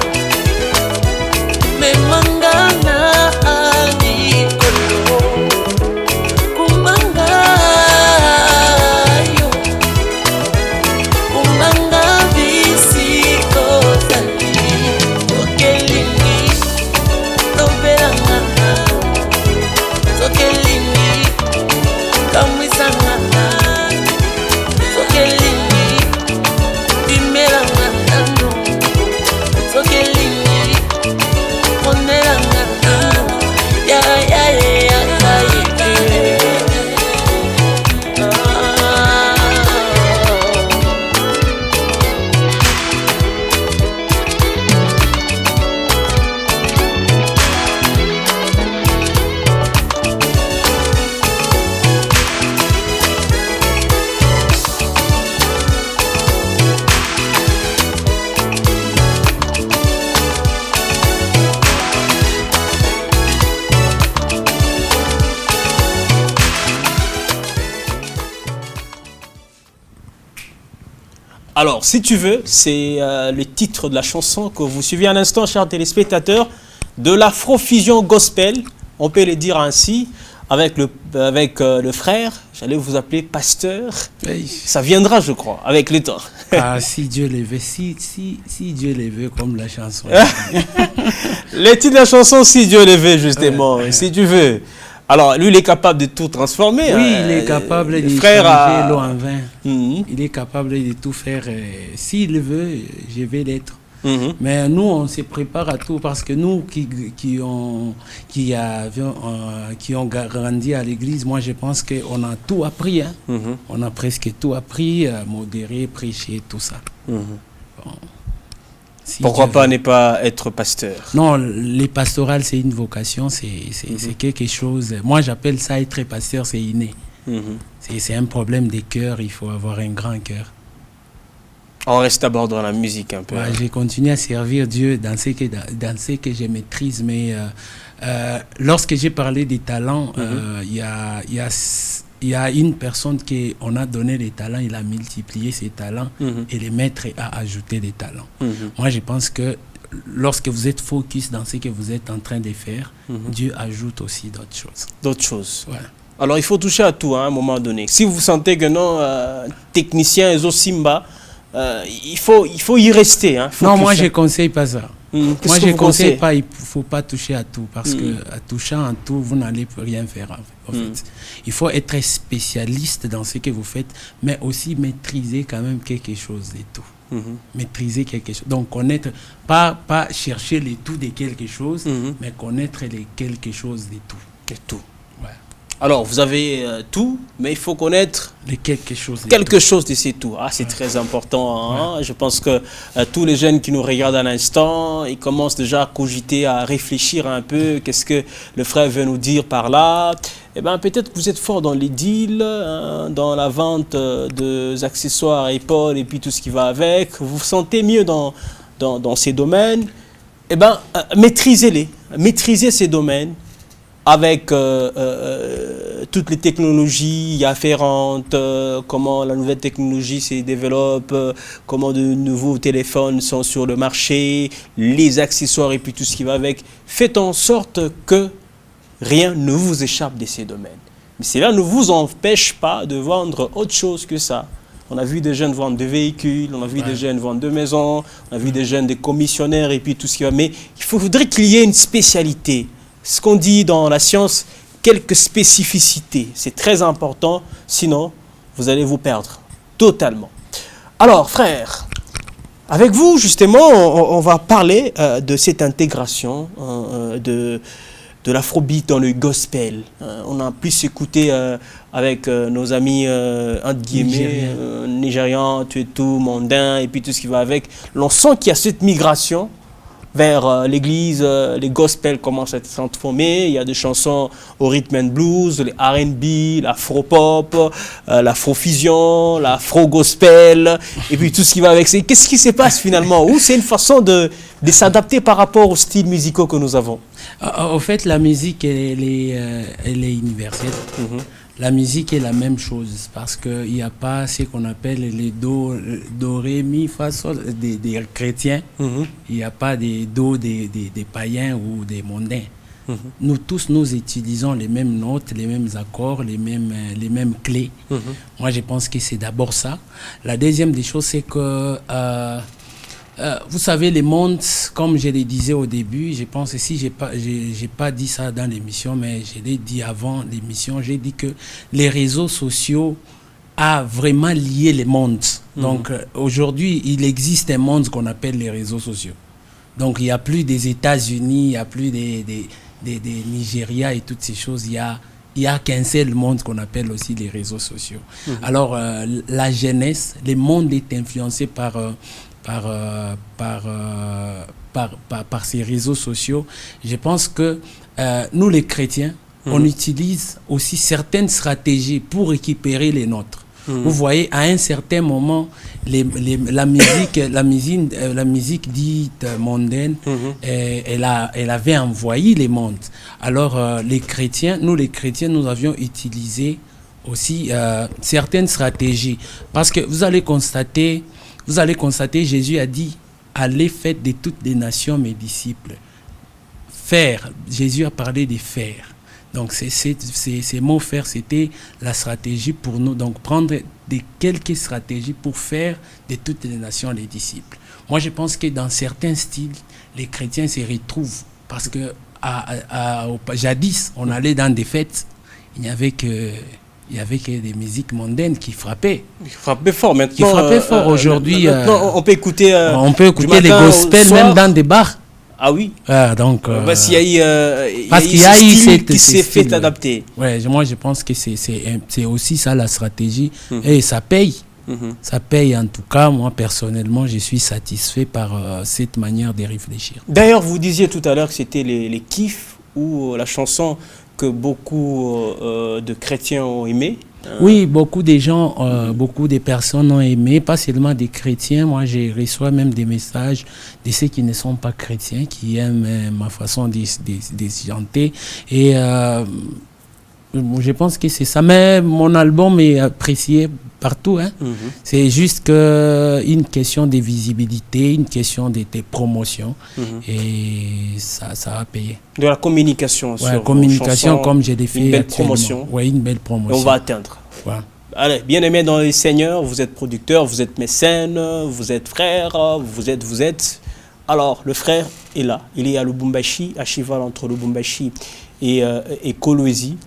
memanga na. Alors, si tu veux, c'est le titre de la chanson que vous suivez à l'instant, chers téléspectateurs, de l'Afrofusion Gospel, on peut le dire ainsi, avec le frère, j'allais vous appeler pasteur. Oui. Ça viendra, je crois, avec le temps. Ah, si Dieu le veut, si Dieu le veut, comme la chanson. Le titre de la chanson, si Dieu le veut, justement, si tu veux. Alors, lui, il est capable de tout transformer. Oui, il est capable de changer l'eau en vin. Il est capable de tout faire. S'il le veut, je vais l'être. Mais nous, on se prépare à tout parce que nous qui ont grandi à l'église, moi, je pense qu'on a tout appris. Hein. On a presque tout appris, modérer, prêcher, tout ça. Bon. Si pourquoi pas ne pas être pasteur? Non, les pastorales, c'est une vocation, c'est quelque chose. Moi, j'appelle ça être pasteur, c'est inné. C'est un problème de cœur, il faut avoir un grand cœur. On reste d'abord dans la musique un peu. Ouais, j'ai continué à servir Dieu dans ce que je maîtrise, mais lorsque j'ai parlé des talents, il y a une personne qu'on a donné des talents, il a multiplié ses talents, et le maître a ajouté des talents. Moi, je pense que lorsque vous êtes focus dans ce que vous êtes en train de faire, Dieu ajoute aussi d'autres choses. D'autres choses. Ouais. Alors, il faut toucher à tout, hein, à un moment donné. Si vous sentez que non, technicien, Simba, il faut y rester. Hein, non, moi, je ne conseille pas ça. Moi, je ne conseille pas, il ne faut pas toucher à tout, parce que à touchant à tout, vous n'allez rien faire. En fait. Il faut être spécialiste dans ce que vous faites, mais aussi maîtriser quand même quelque chose de tout. Maîtriser quelque chose. Donc, connaître, pas chercher les tout de quelque chose, mais connaître les quelque chose de tout. De tout. Ouais. Alors, vous avez tout, mais il faut connaître les quelque chose de ces tout. Ah, c'est très important. Hein? Ouais. Je pense que tous les jeunes qui nous regardent à l'instant, ils commencent déjà à cogiter, à réfléchir un peu. Qu'est-ce que le frère veut nous dire par là? Eh bien, peut-être que vous êtes fort dans les deals, hein, dans la vente des accessoires Apple et puis tout ce qui va avec. Vous vous sentez mieux dans ces domaines. Eh bien, maîtrisez-les. Maîtrisez ces domaines avec toutes les technologies afférentes, comment la nouvelle technologie se développe, comment de nouveaux téléphones sont sur le marché, les accessoires et puis tout ce qui va avec. Faites en sorte que rien ne vous échappe de ces domaines. Mais cela ne vous empêche pas de vendre autre chose que ça. On a vu des jeunes vendre des véhicules, on a vu des jeunes vendre des maisons, on a vu des jeunes des commissionnaires et puis tout ce qui va. Mais il faudrait qu'il y ait une spécialité. Ce qu'on dit dans la science, quelques spécificités. C'est très important, sinon vous allez vous perdre totalement. Alors, frère, avec vous, justement, on va parler de cette intégration de l'afrobeat dans le gospel. On a pu s'écouter avec nos amis, entre guillemets, nigérians, tout, mondains, et puis tout ce qui va avec. L'on sent qu'il y a cette migration vers l'église, les gospels commencent à se transformer. Il y a des chansons au rhythm and blues, les R&B, l'afro-pop, l'afro-fusion, l'afro-gospel, et puis tout ce qui va avec. Qu'est-ce qui se passe finalement? Ou c'est une façon de s'adapter par rapport aux styles musicaux que nous avons? En fait, la musique, elle est universelle. La musique est la même chose parce qu'il n'y a pas ce qu'on appelle les do, ré, mi, fa, sol des chrétiens. Il n'y a pas des do des païens ou des mondains. Nous tous, nous utilisons les mêmes notes, les mêmes accords, les mêmes clés. Moi, je pense que c'est d'abord ça. La deuxième des choses, c'est que vous savez, les mondes, comme je le disais au début, je pense que si j'ai pas dit ça dans l'émission, mais je l'ai dit avant l'émission, j'ai dit que les réseaux sociaux a vraiment lié les mondes. Donc aujourd'hui, il existe un monde qu'on appelle les réseaux sociaux. Donc il n'y a plus des États-Unis, il n'y a plus des Nigeria et toutes ces choses. Il y a qu'un seul monde qu'on appelle aussi les réseaux sociaux. Alors la jeunesse, le monde est influencé par ces réseaux sociaux. Je pense que nous les chrétiens, on utilise aussi certaines stratégies pour récupérer les nôtres. Vous voyez, à un certain moment, la musique dite mondaine, elle avait envoyé les mondes. Alors les chrétiens, nous avions utilisé aussi certaines stratégies. Parce que vous allez constater, Jésus a dit, allez faites de toutes les nations mes disciples. Faire, Jésus a parlé de faire. Donc ces mots faire, c'était la stratégie pour nous. Donc prendre quelques stratégies pour faire de toutes les nations les disciples. Moi je pense que dans certains styles, les chrétiens se retrouvent. Parce que jadis, on allait dans des fêtes, il n'y avait que des musiques mondaines qui frappaient. Qui frappaient fort maintenant. Qui frappaient fort aujourd'hui. On peut écouter les gospels même dans des bars. Ah oui. Donc. Parce qu'il y a eu style qui s'est fait adapter. Ouais, moi je pense que c'est aussi ça la stratégie et ça paye. Ça paye en tout cas. Moi personnellement, je suis satisfait par cette manière de réfléchir. D'ailleurs, vous disiez tout à l'heure que c'était les kiffs ou la chanson que beaucoup de chrétiens ont aimé. Oui, beaucoup de gens, beaucoup de personnes ont aimé, pas seulement des chrétiens. Moi, je reçois même des messages de ceux qui ne sont pas chrétiens, qui aiment ma façon de chanter. Et je pense que c'est ça. Mais mon album est apprécié partout. Hein. C'est juste une question de visibilité, une question de promotion. Et ça a payé. De la communication. Ouais, la communication, chansons, comme j'ai fait une belle promotion. Oui, une belle promotion. Et on va atteindre. Ouais. Allez, bien aimé dans les seigneurs, vous êtes producteur, vous êtes mécène, vous êtes frère, vous êtes. Alors, le frère est là. Il est à Lubumbashi, à cheval entre Lubumbashi et Kolwezi.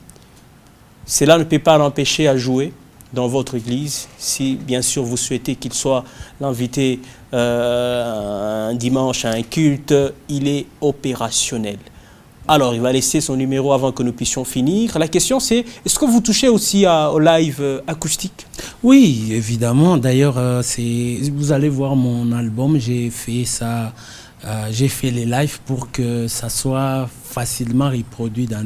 Cela ne peut pas l'empêcher à jouer dans votre église, si bien sûr vous souhaitez qu'il soit l'invité un dimanche à un culte, il est opérationnel. Alors, il va laisser son numéro avant que nous puissions finir. La question c'est, est-ce que vous touchez aussi au live acoustique? Oui, évidemment. D'ailleurs, vous allez voir mon album, j'ai fait ça, j'ai fait les lives pour que ça soit facilement reproduit dans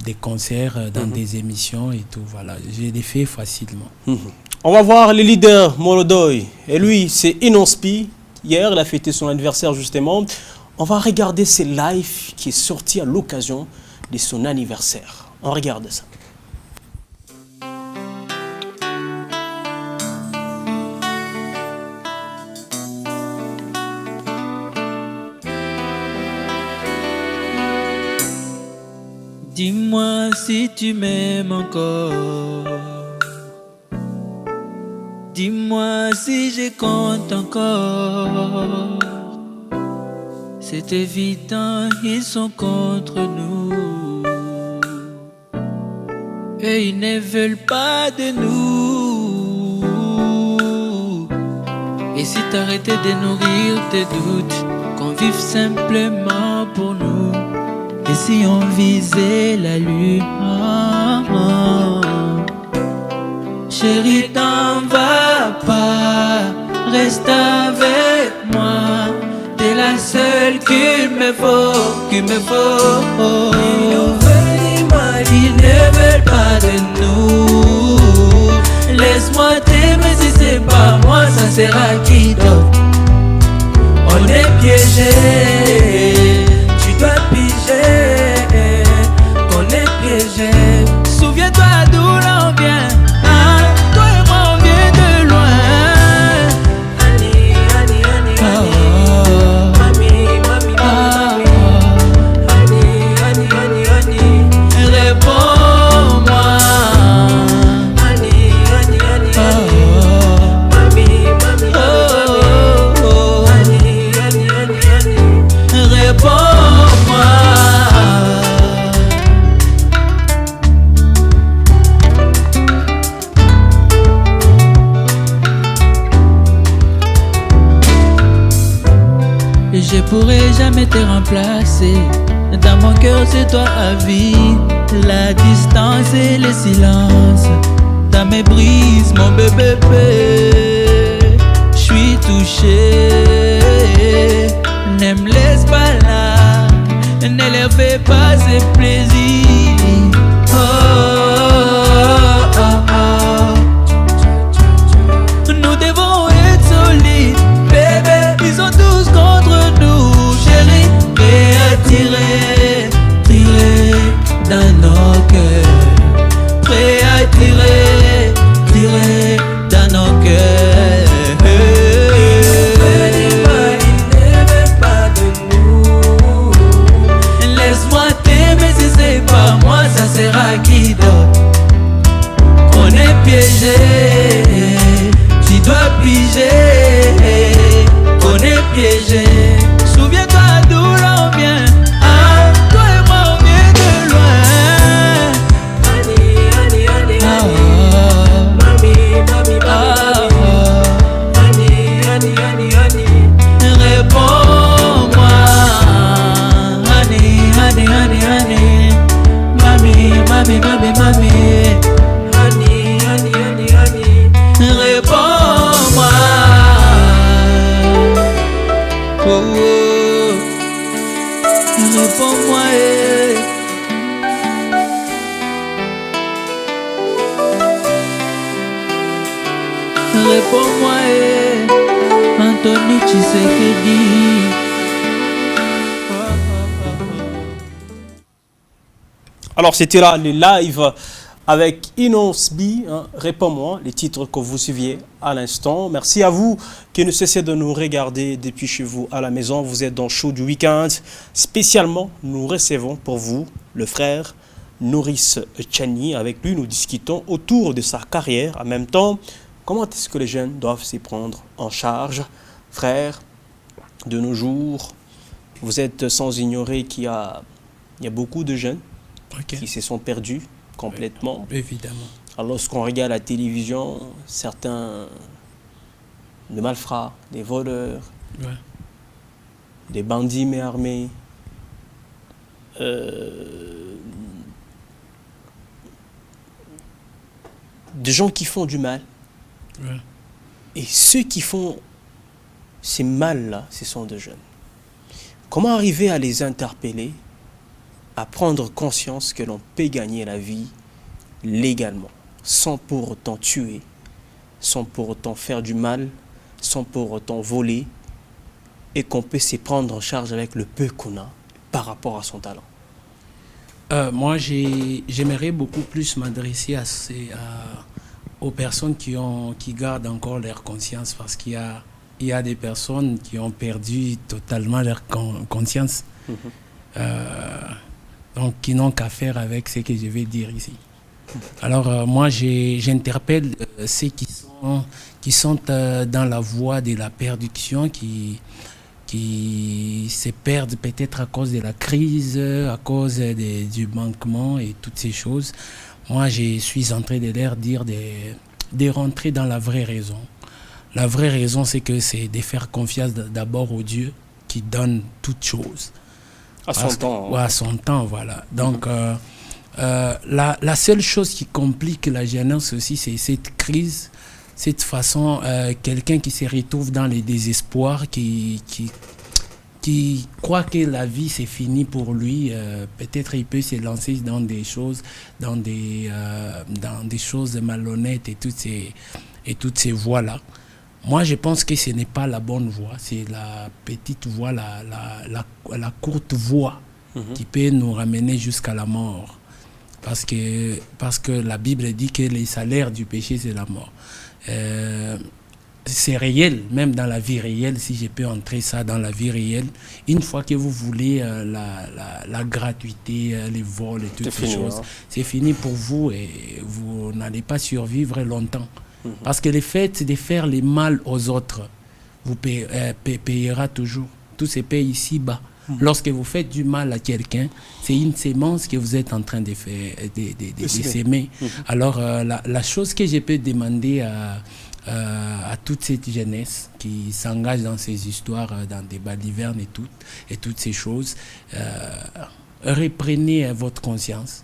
des concerts, dans des émissions et tout. Voilà, j'ai les fait facilement. On va voir le leader Molodoy. Et lui, c'est Inospi. Hier, il a fêté son anniversaire justement. On va regarder ses lives qui est sorti à l'occasion de son anniversaire. On regarde ça. Dis-moi si tu m'aimes encore. Dis-moi si je compte encore. C'est évident, ils sont contre nous. Et ils ne veulent pas de nous. Et si t'arrêtais de nourrir tes doutes, qu'on vive simplement pour nous. Et si on visait la lune, chérie, t'en vas pas, reste avec moi. T'es la seule qu'il me faut, qu'il me faut. Ils ne veulent pas de nous. Laisse-moi t'aimer, si c'est pas moi, ça sera qui d'autre. On est piégés. Tu dois piger, qu'on est piégé. Souviens-toi d'où l'on vient, hein? Toi et moi on vient de loin. Annie, Annie, Annie, Annie. Mami, mami, mami. Annie, Annie, Annie, Annie. Réponds-moi. Annie, Annie, Annie, Annie. Mami, mami, mami. Annie, Annie, Annie, Annie. Réponds. Je pourrai jamais te remplacer. Dans mon cœur c'est toi à vie. La distance et le silence, dans mes brises mon bébé. J'suis touché. Ne me laisse pas là, ne leur fais pas ce plaisir. Oh, oh, oh, oh. Nous devons être solides, bébé. Ils sont tous contre nous, chérie. Et attirer, tirer dans nos cœurs. Prêt à tirer, tirer dans nos cœurs. Laisse-moi t'aimer si c'est pas réponds-moi, Anthony Tshisekedi. Alors c'était là le live avec Inosbi, hein, réponds-moi, les titres que vous suiviez à l'instant. Merci à vous qui ne cessez de nous regarder depuis chez vous à la maison. Vous êtes dans le show du week-end. Spécialement, nous recevons pour vous le frère Noris Tchani. Avec lui, nous discutons autour de sa carrière. En même temps, comment est-ce que les jeunes doivent s'y prendre en charge? Frère, de nos jours, vous êtes sans ignorer qu'il y a beaucoup de jeunes qui se sont perdus complètement. Évidemment. Alors, lorsqu'on regarde la télévision, certains de malfrats, des voleurs, des bandits mais armés, des gens qui font du mal. Et ceux qui font ces mal-là, ce sont des jeunes. Comment arriver à les interpeller, à prendre conscience que l'on peut gagner la vie légalement, sans pour autant tuer, sans pour autant faire du mal, sans pour autant voler, et qu'on peut se prendre en charge avec le peu qu'on a par rapport à son talent? Moi, j'aimerais beaucoup plus m'adresser aux personnes qui gardent encore leur conscience, parce qu'il y a des personnes qui ont perdu totalement leur conscience, donc qui n'ont qu'à faire avec ce que je vais dire ici. Alors moi, j'interpelle ceux qui sont dans la voie de la perdition, qui se perdent peut-être à cause de la crise, à cause du manquement et toutes ces choses. Moi, je suis en train de leur dire de rentrer dans la vraie raison. La vraie raison, c'est de faire confiance d'abord au Dieu qui donne toutes choses. À son temps. À son temps, voilà. Donc, la seule chose qui complique la jeunesse aussi, c'est cette crise, cette façon, quelqu'un qui se retrouve dans les désespoirs, qui croit que la vie c'est fini pour lui. Peut-être il peut se lancer dans des choses, dans des choses malhonnêtes et toutes ces voies-là. Moi, je pense que ce n'est pas la bonne voie, c'est la petite voie, la courte voie qui peut nous ramener jusqu'à la mort. Parce que la Bible dit que le salaire du péché, c'est la mort. C'est réel, même dans la vie réelle, si je peux entrer ça dans la vie réelle. Une fois que vous voulez la gratuité, les vols et toutes ces choses, c'est fini pour vous et vous n'allez pas survivre longtemps. Parce que le fait de faire le mal aux autres, vous payera toujours. Tout se paye ici-bas. Lorsque vous faites du mal à quelqu'un, c'est une sémence que vous êtes en train de faire, de s'aimer. Alors, la chose que je peux demander à toute cette jeunesse qui s'engage dans ces histoires, dans des balivernes et toutes ces choses, reprenez votre conscience,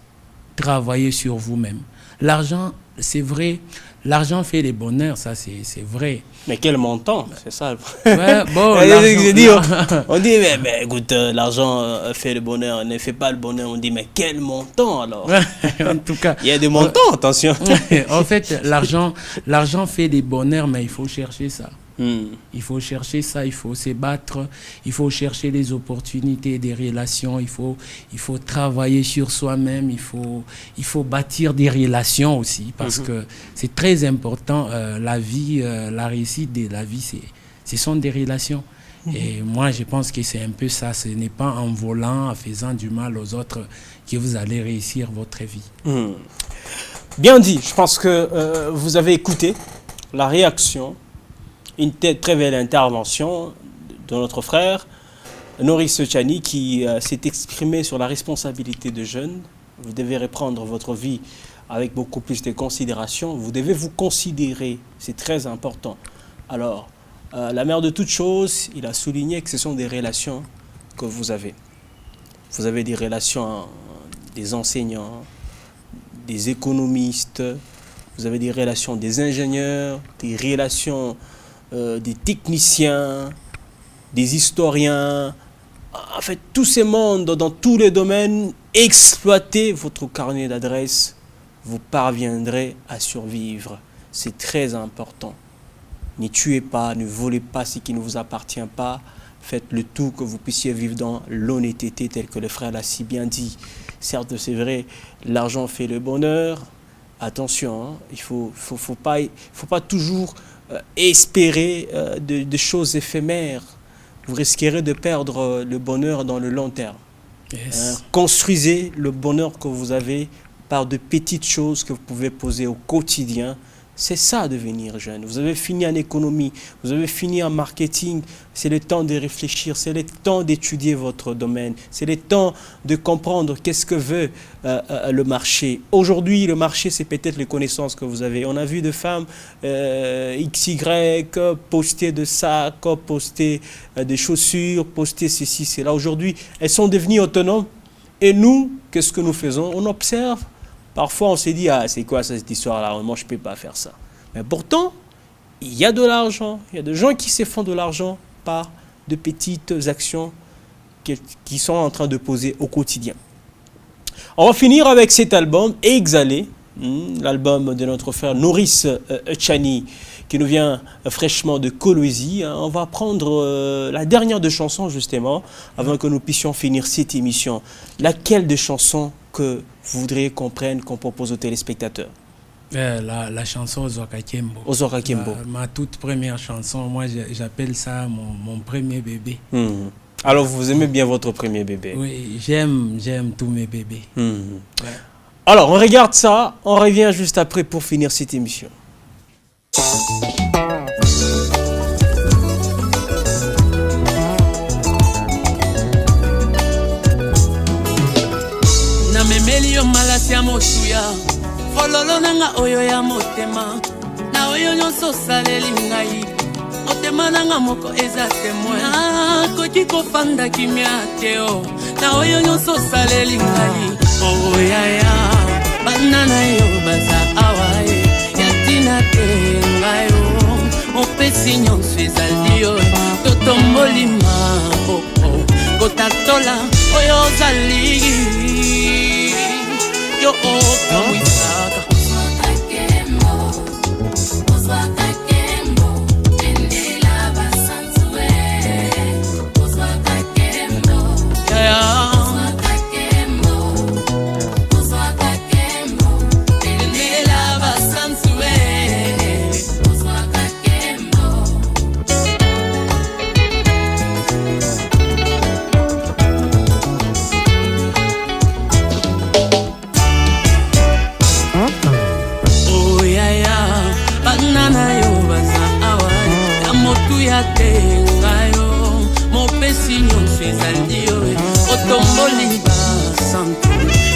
travaillez sur vous-même. L'argent, c'est vrai, l'argent fait le bonheur, ça c'est vrai. Mais quel montant, c'est ça. Ouais, bon, on dit, mais écoute, l'argent fait le bonheur, ne fait pas le bonheur. On dit, mais quel montant alors? En tout cas, il y a des montants, attention. En fait, l'argent fait le bonheur, mais il faut chercher ça. Il faut chercher ça, il faut se battre, il faut chercher les opportunités, des relations, il faut travailler sur soi-même, il faut bâtir des relations aussi, parce que c'est très important. La vie, la réussite de la vie, ce sont des relations. Et moi, je pense que c'est un peu ça. Ce n'est pas en volant, en faisant du mal aux autres que vous allez réussir votre vie. Bien dit. Je pense que vous avez écouté la réaction, une très belle intervention de notre frère Noris Tchani qui s'est exprimé sur la responsabilité des jeunes. Vous devez reprendre votre vie avec beaucoup plus de considération. Vous devez vous considérer, c'est très important. Alors, la mère de toutes choses, il a souligné que ce sont des relations que vous avez. Vous avez des relations des enseignants, des économistes, vous avez des relations des ingénieurs, des relations des techniciens, des historiens, en fait, tous ces mondes, dans tous les domaines, exploitez votre carnet d'adresses, vous parviendrez à survivre. C'est très important. Ne tuez pas, ne volez pas ce qui ne vous appartient pas. Faites le tout que vous puissiez vivre dans l'honnêteté, tel que le frère l'a si bien dit. Certes, c'est vrai, l'argent fait le bonheur. Attention, hein, il faut pas toujours espérer de choses éphémères. Vous risquerez de perdre le bonheur dans le long terme. Yes. Construisez le bonheur que vous avez par de petites choses que vous pouvez poser au quotidien. C'est ça, devenir jeune. Vous avez fini en économie, vous avez fini en marketing. C'est le temps de réfléchir, c'est le temps d'étudier votre domaine. C'est le temps de comprendre qu'est-ce que veut le marché. Aujourd'hui, le marché, c'est peut-être les connaissances que vous avez. On a vu des femmes XY poster de sacs, poster des chaussures, poster ceci, cela. Aujourd'hui, elles sont devenues autonomes. Et nous, qu'est-ce que nous faisons? On observe. Parfois, on s'est dit, ah, c'est quoi cette histoire-là? Moi, je ne peux pas faire ça. Mais pourtant, il y a de l'argent. Il y a des gens qui se font de l'argent par de petites actions qui sont en train de poser au quotidien. On va finir avec cet album, Exhalé, l'album de notre frère Noris Tchani, qui nous vient fraîchement de Kolwezi. On va prendre la dernière de chansons, justement, avant que nous puissions finir cette émission. Laquelle de chansons que vous voudriez qu'on prenne, qu'on propose aux téléspectateurs? La chanson Ozwaka Kembo. Ozwaka Kembo. Ma toute première chanson, moi j'appelle ça mon premier bébé. Alors vous aimez bien votre premier bébé? Oui, j'aime tous mes bébés. Ouais. Alors on regarde ça, on revient juste après pour finir cette émission. Melio malasi ya motuya fololo nanga oyo ya motema na oyo nyonso saleli ngai motema nanga moko eza témoin nakoki kofanda kimia te o na oyo nyonso saleli ngai oyaya bana na yo baza awa ye yatina te ngai o opesi nyonso ezali yo totombolima kotatola oyo ozali yo okawisaka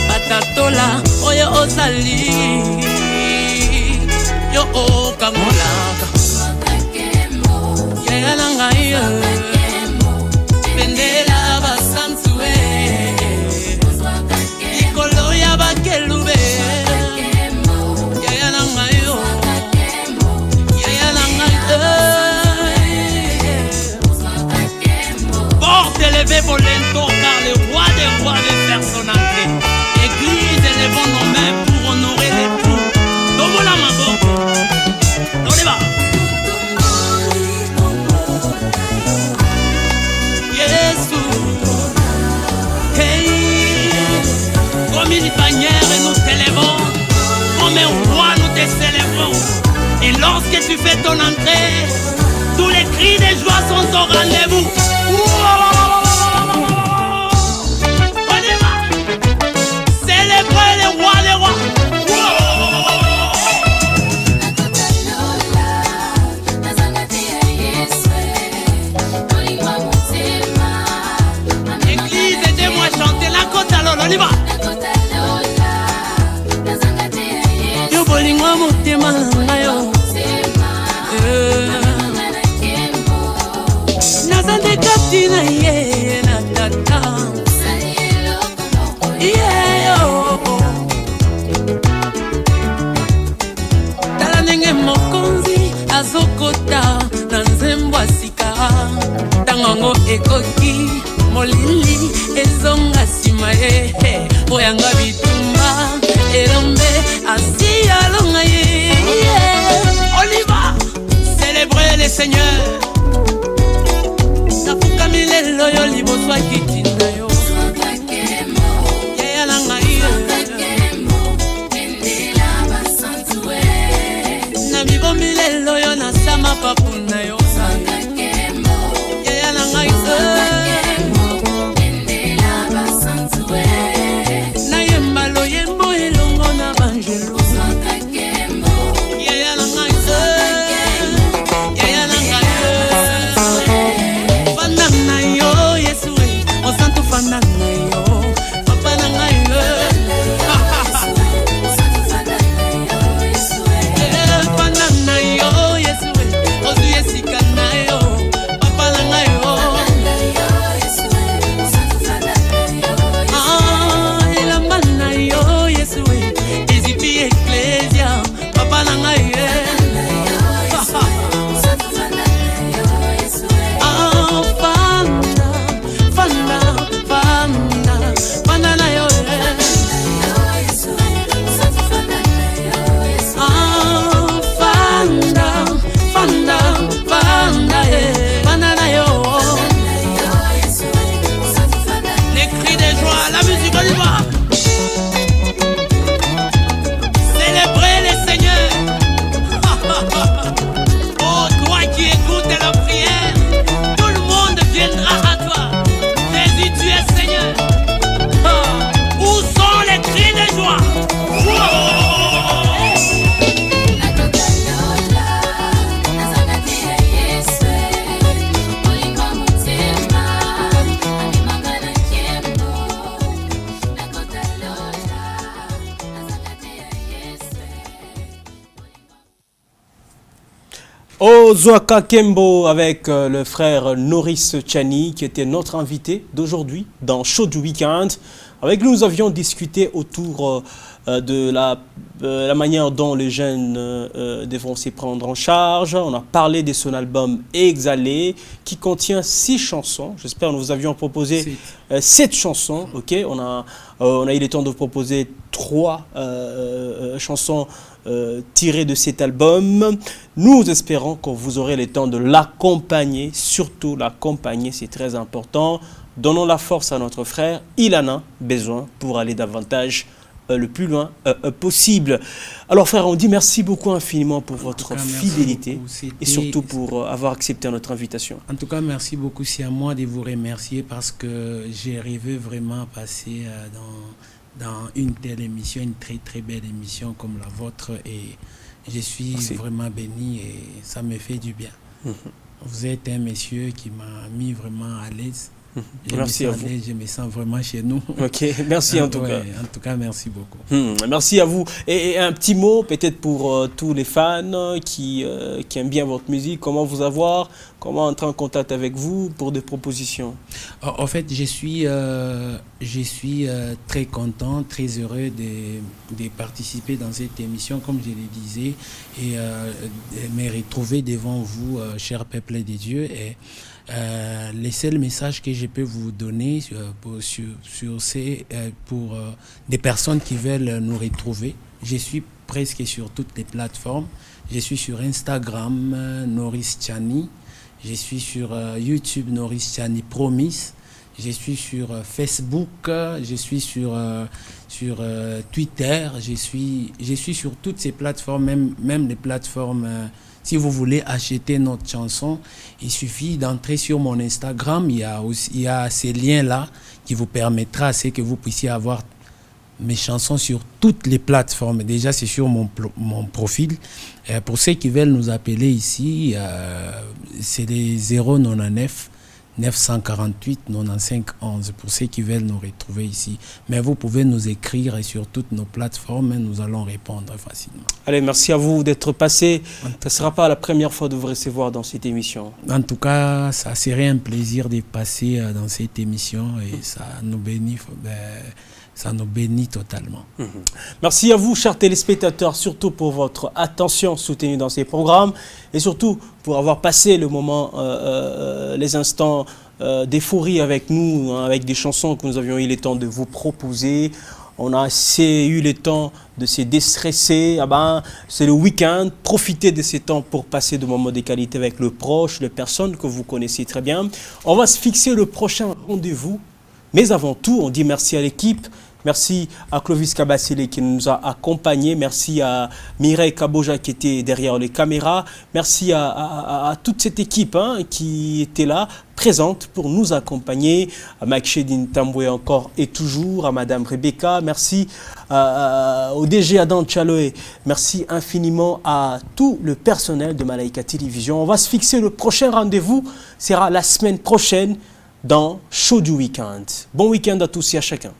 Batatola oyo ozali yo okamolaka yaya na ngai bendela basansue likolo ya bakelube yaya na ngai yaya na ngai porte élevé volento car le roi des rois des personnes entrées. Église élevant nos mains pour honorer l'époux. Domola maboko. On y va. Yesu. Hey. Comme une bannière nous t'élèvons. Comme un roi nous te célébrons. Et lorsque tu fais ton entrée, tous les cris de joie sont au rendez-vous. On y va. Yo bolingwa motema na yo nazande kati na ye na tata tala ndenge mokonzi azokota na nzembo ya sika ntango ekoki molili ezonga nsima ye oyanga bitumba elombe asi alonga ye oliva célébrer Seigneur. Nafukami lelo yo liboso akitinda yo. Yaya na ngai na mibomi lelo yo na sama papuna yo. Yaya na ngai na yemba lo yembo elongo na banjelo. Yaya na ngai yaya na ngai fana na yo Yesu o santo fana na yo papa na ngai fana na yo Yesu o zuyesika na yo papa na ngai elamba na yo Yesu ezipi eklesia papa na ngai Ozwaka Kembo avec le frère Norris Tchani qui était notre invité d'aujourd'hui dans Show du Week-end. Avec lui, nous avions discuté autour de la manière dont les jeunes devront s'y prendre en charge. On a parlé de son album Exhalé qui contient 6 chansons. J'espère que nous avions proposé 7 chansons. Okay. On a eu le temps de vous proposer 3 chansons tirées de cet album. Nous espérons que vous aurez le temps de l'accompagner, surtout l'accompagner, c'est très important. Donnons la force à notre frère, il en a besoin pour aller davantage le plus loin possible. Alors frère, on dit merci beaucoup infiniment pour votre fidélité et surtout pour avoir accepté notre invitation. En tout cas, merci beaucoup. C'est à moi de vous remercier parce que j'ai rêvé vraiment à passer dans une telle émission, une très très belle émission comme la vôtre et je suis vraiment béni et ça me fait du bien. Vous êtes un monsieur qui m'a mis vraiment à l'aise. Merci à vous. Je me sens vraiment chez nous. Ok, merci en tout cas. En tout cas, merci beaucoup. Merci à vous. Et un petit mot peut-être pour tous les fans qui aiment bien votre musique. Comment vous avoir? Comment entrer en contact avec vous pour des propositions? En fait, je suis très content, très heureux de participer dans cette émission, comme je le disais, et me retrouver devant vous, cher peuple de Dieu. Et les seuls messages que je peux vous donner pour des personnes qui veulent nous retrouver, je suis presque sur toutes les plateformes. Je suis sur Instagram, Norris Tchani. Je suis sur YouTube, Norris Tchani Promise. Je suis sur Facebook. Je suis sur Twitter. Je suis sur toutes ces plateformes, même les plateformes. Si vous voulez acheter notre chanson, il suffit d'entrer sur mon Instagram. Il y a ces liens-là qui vous permettra que vous puissiez avoir mes chansons sur toutes les plateformes. Déjà, c'est sur mon profil. Pour ceux qui veulent nous appeler ici, c'est les 099 948 95 11 pour ceux qui veulent nous retrouver ici. Mais vous pouvez nous écrire et sur toutes nos plateformes, nous allons répondre facilement. Allez, merci à vous d'être passé. Ce ne sera pas la première fois de vous recevoir dans cette émission. En tout cas, ça serait un plaisir de passer dans cette émission et ça nous bénit. Ça nous bénit totalement. Merci à vous, chers téléspectateurs, surtout pour votre attention soutenue dans ces programmes et surtout pour avoir passé le moment, les instants d'euphorie avec nous, avec des chansons que nous avions eu le temps de vous proposer. On a assez eu le temps de se déstresser. Ah ben, c'est le week-end. Profitez de ces temps pour passer de moments de qualité avec le proche, les personnes que vous connaissez très bien. On va se fixer le prochain rendez-vous. Mais avant tout, on dit merci à l'équipe. Merci à Clovis Kabasile qui nous a accompagnés. Merci à Mireille Kaboja qui était derrière les caméras. Merci à toute cette équipe qui était là, présente pour nous accompagner. À Mike Shedin Tamboué encore et toujours. À Madame Rebecca. Merci au DG Adam Chaloé. Merci infiniment à tout le personnel de Malaika Télévision. On va se fixer le prochain rendez-vous. Sera la semaine prochaine dans Show du Week-end. Bon week-end à tous et à chacun.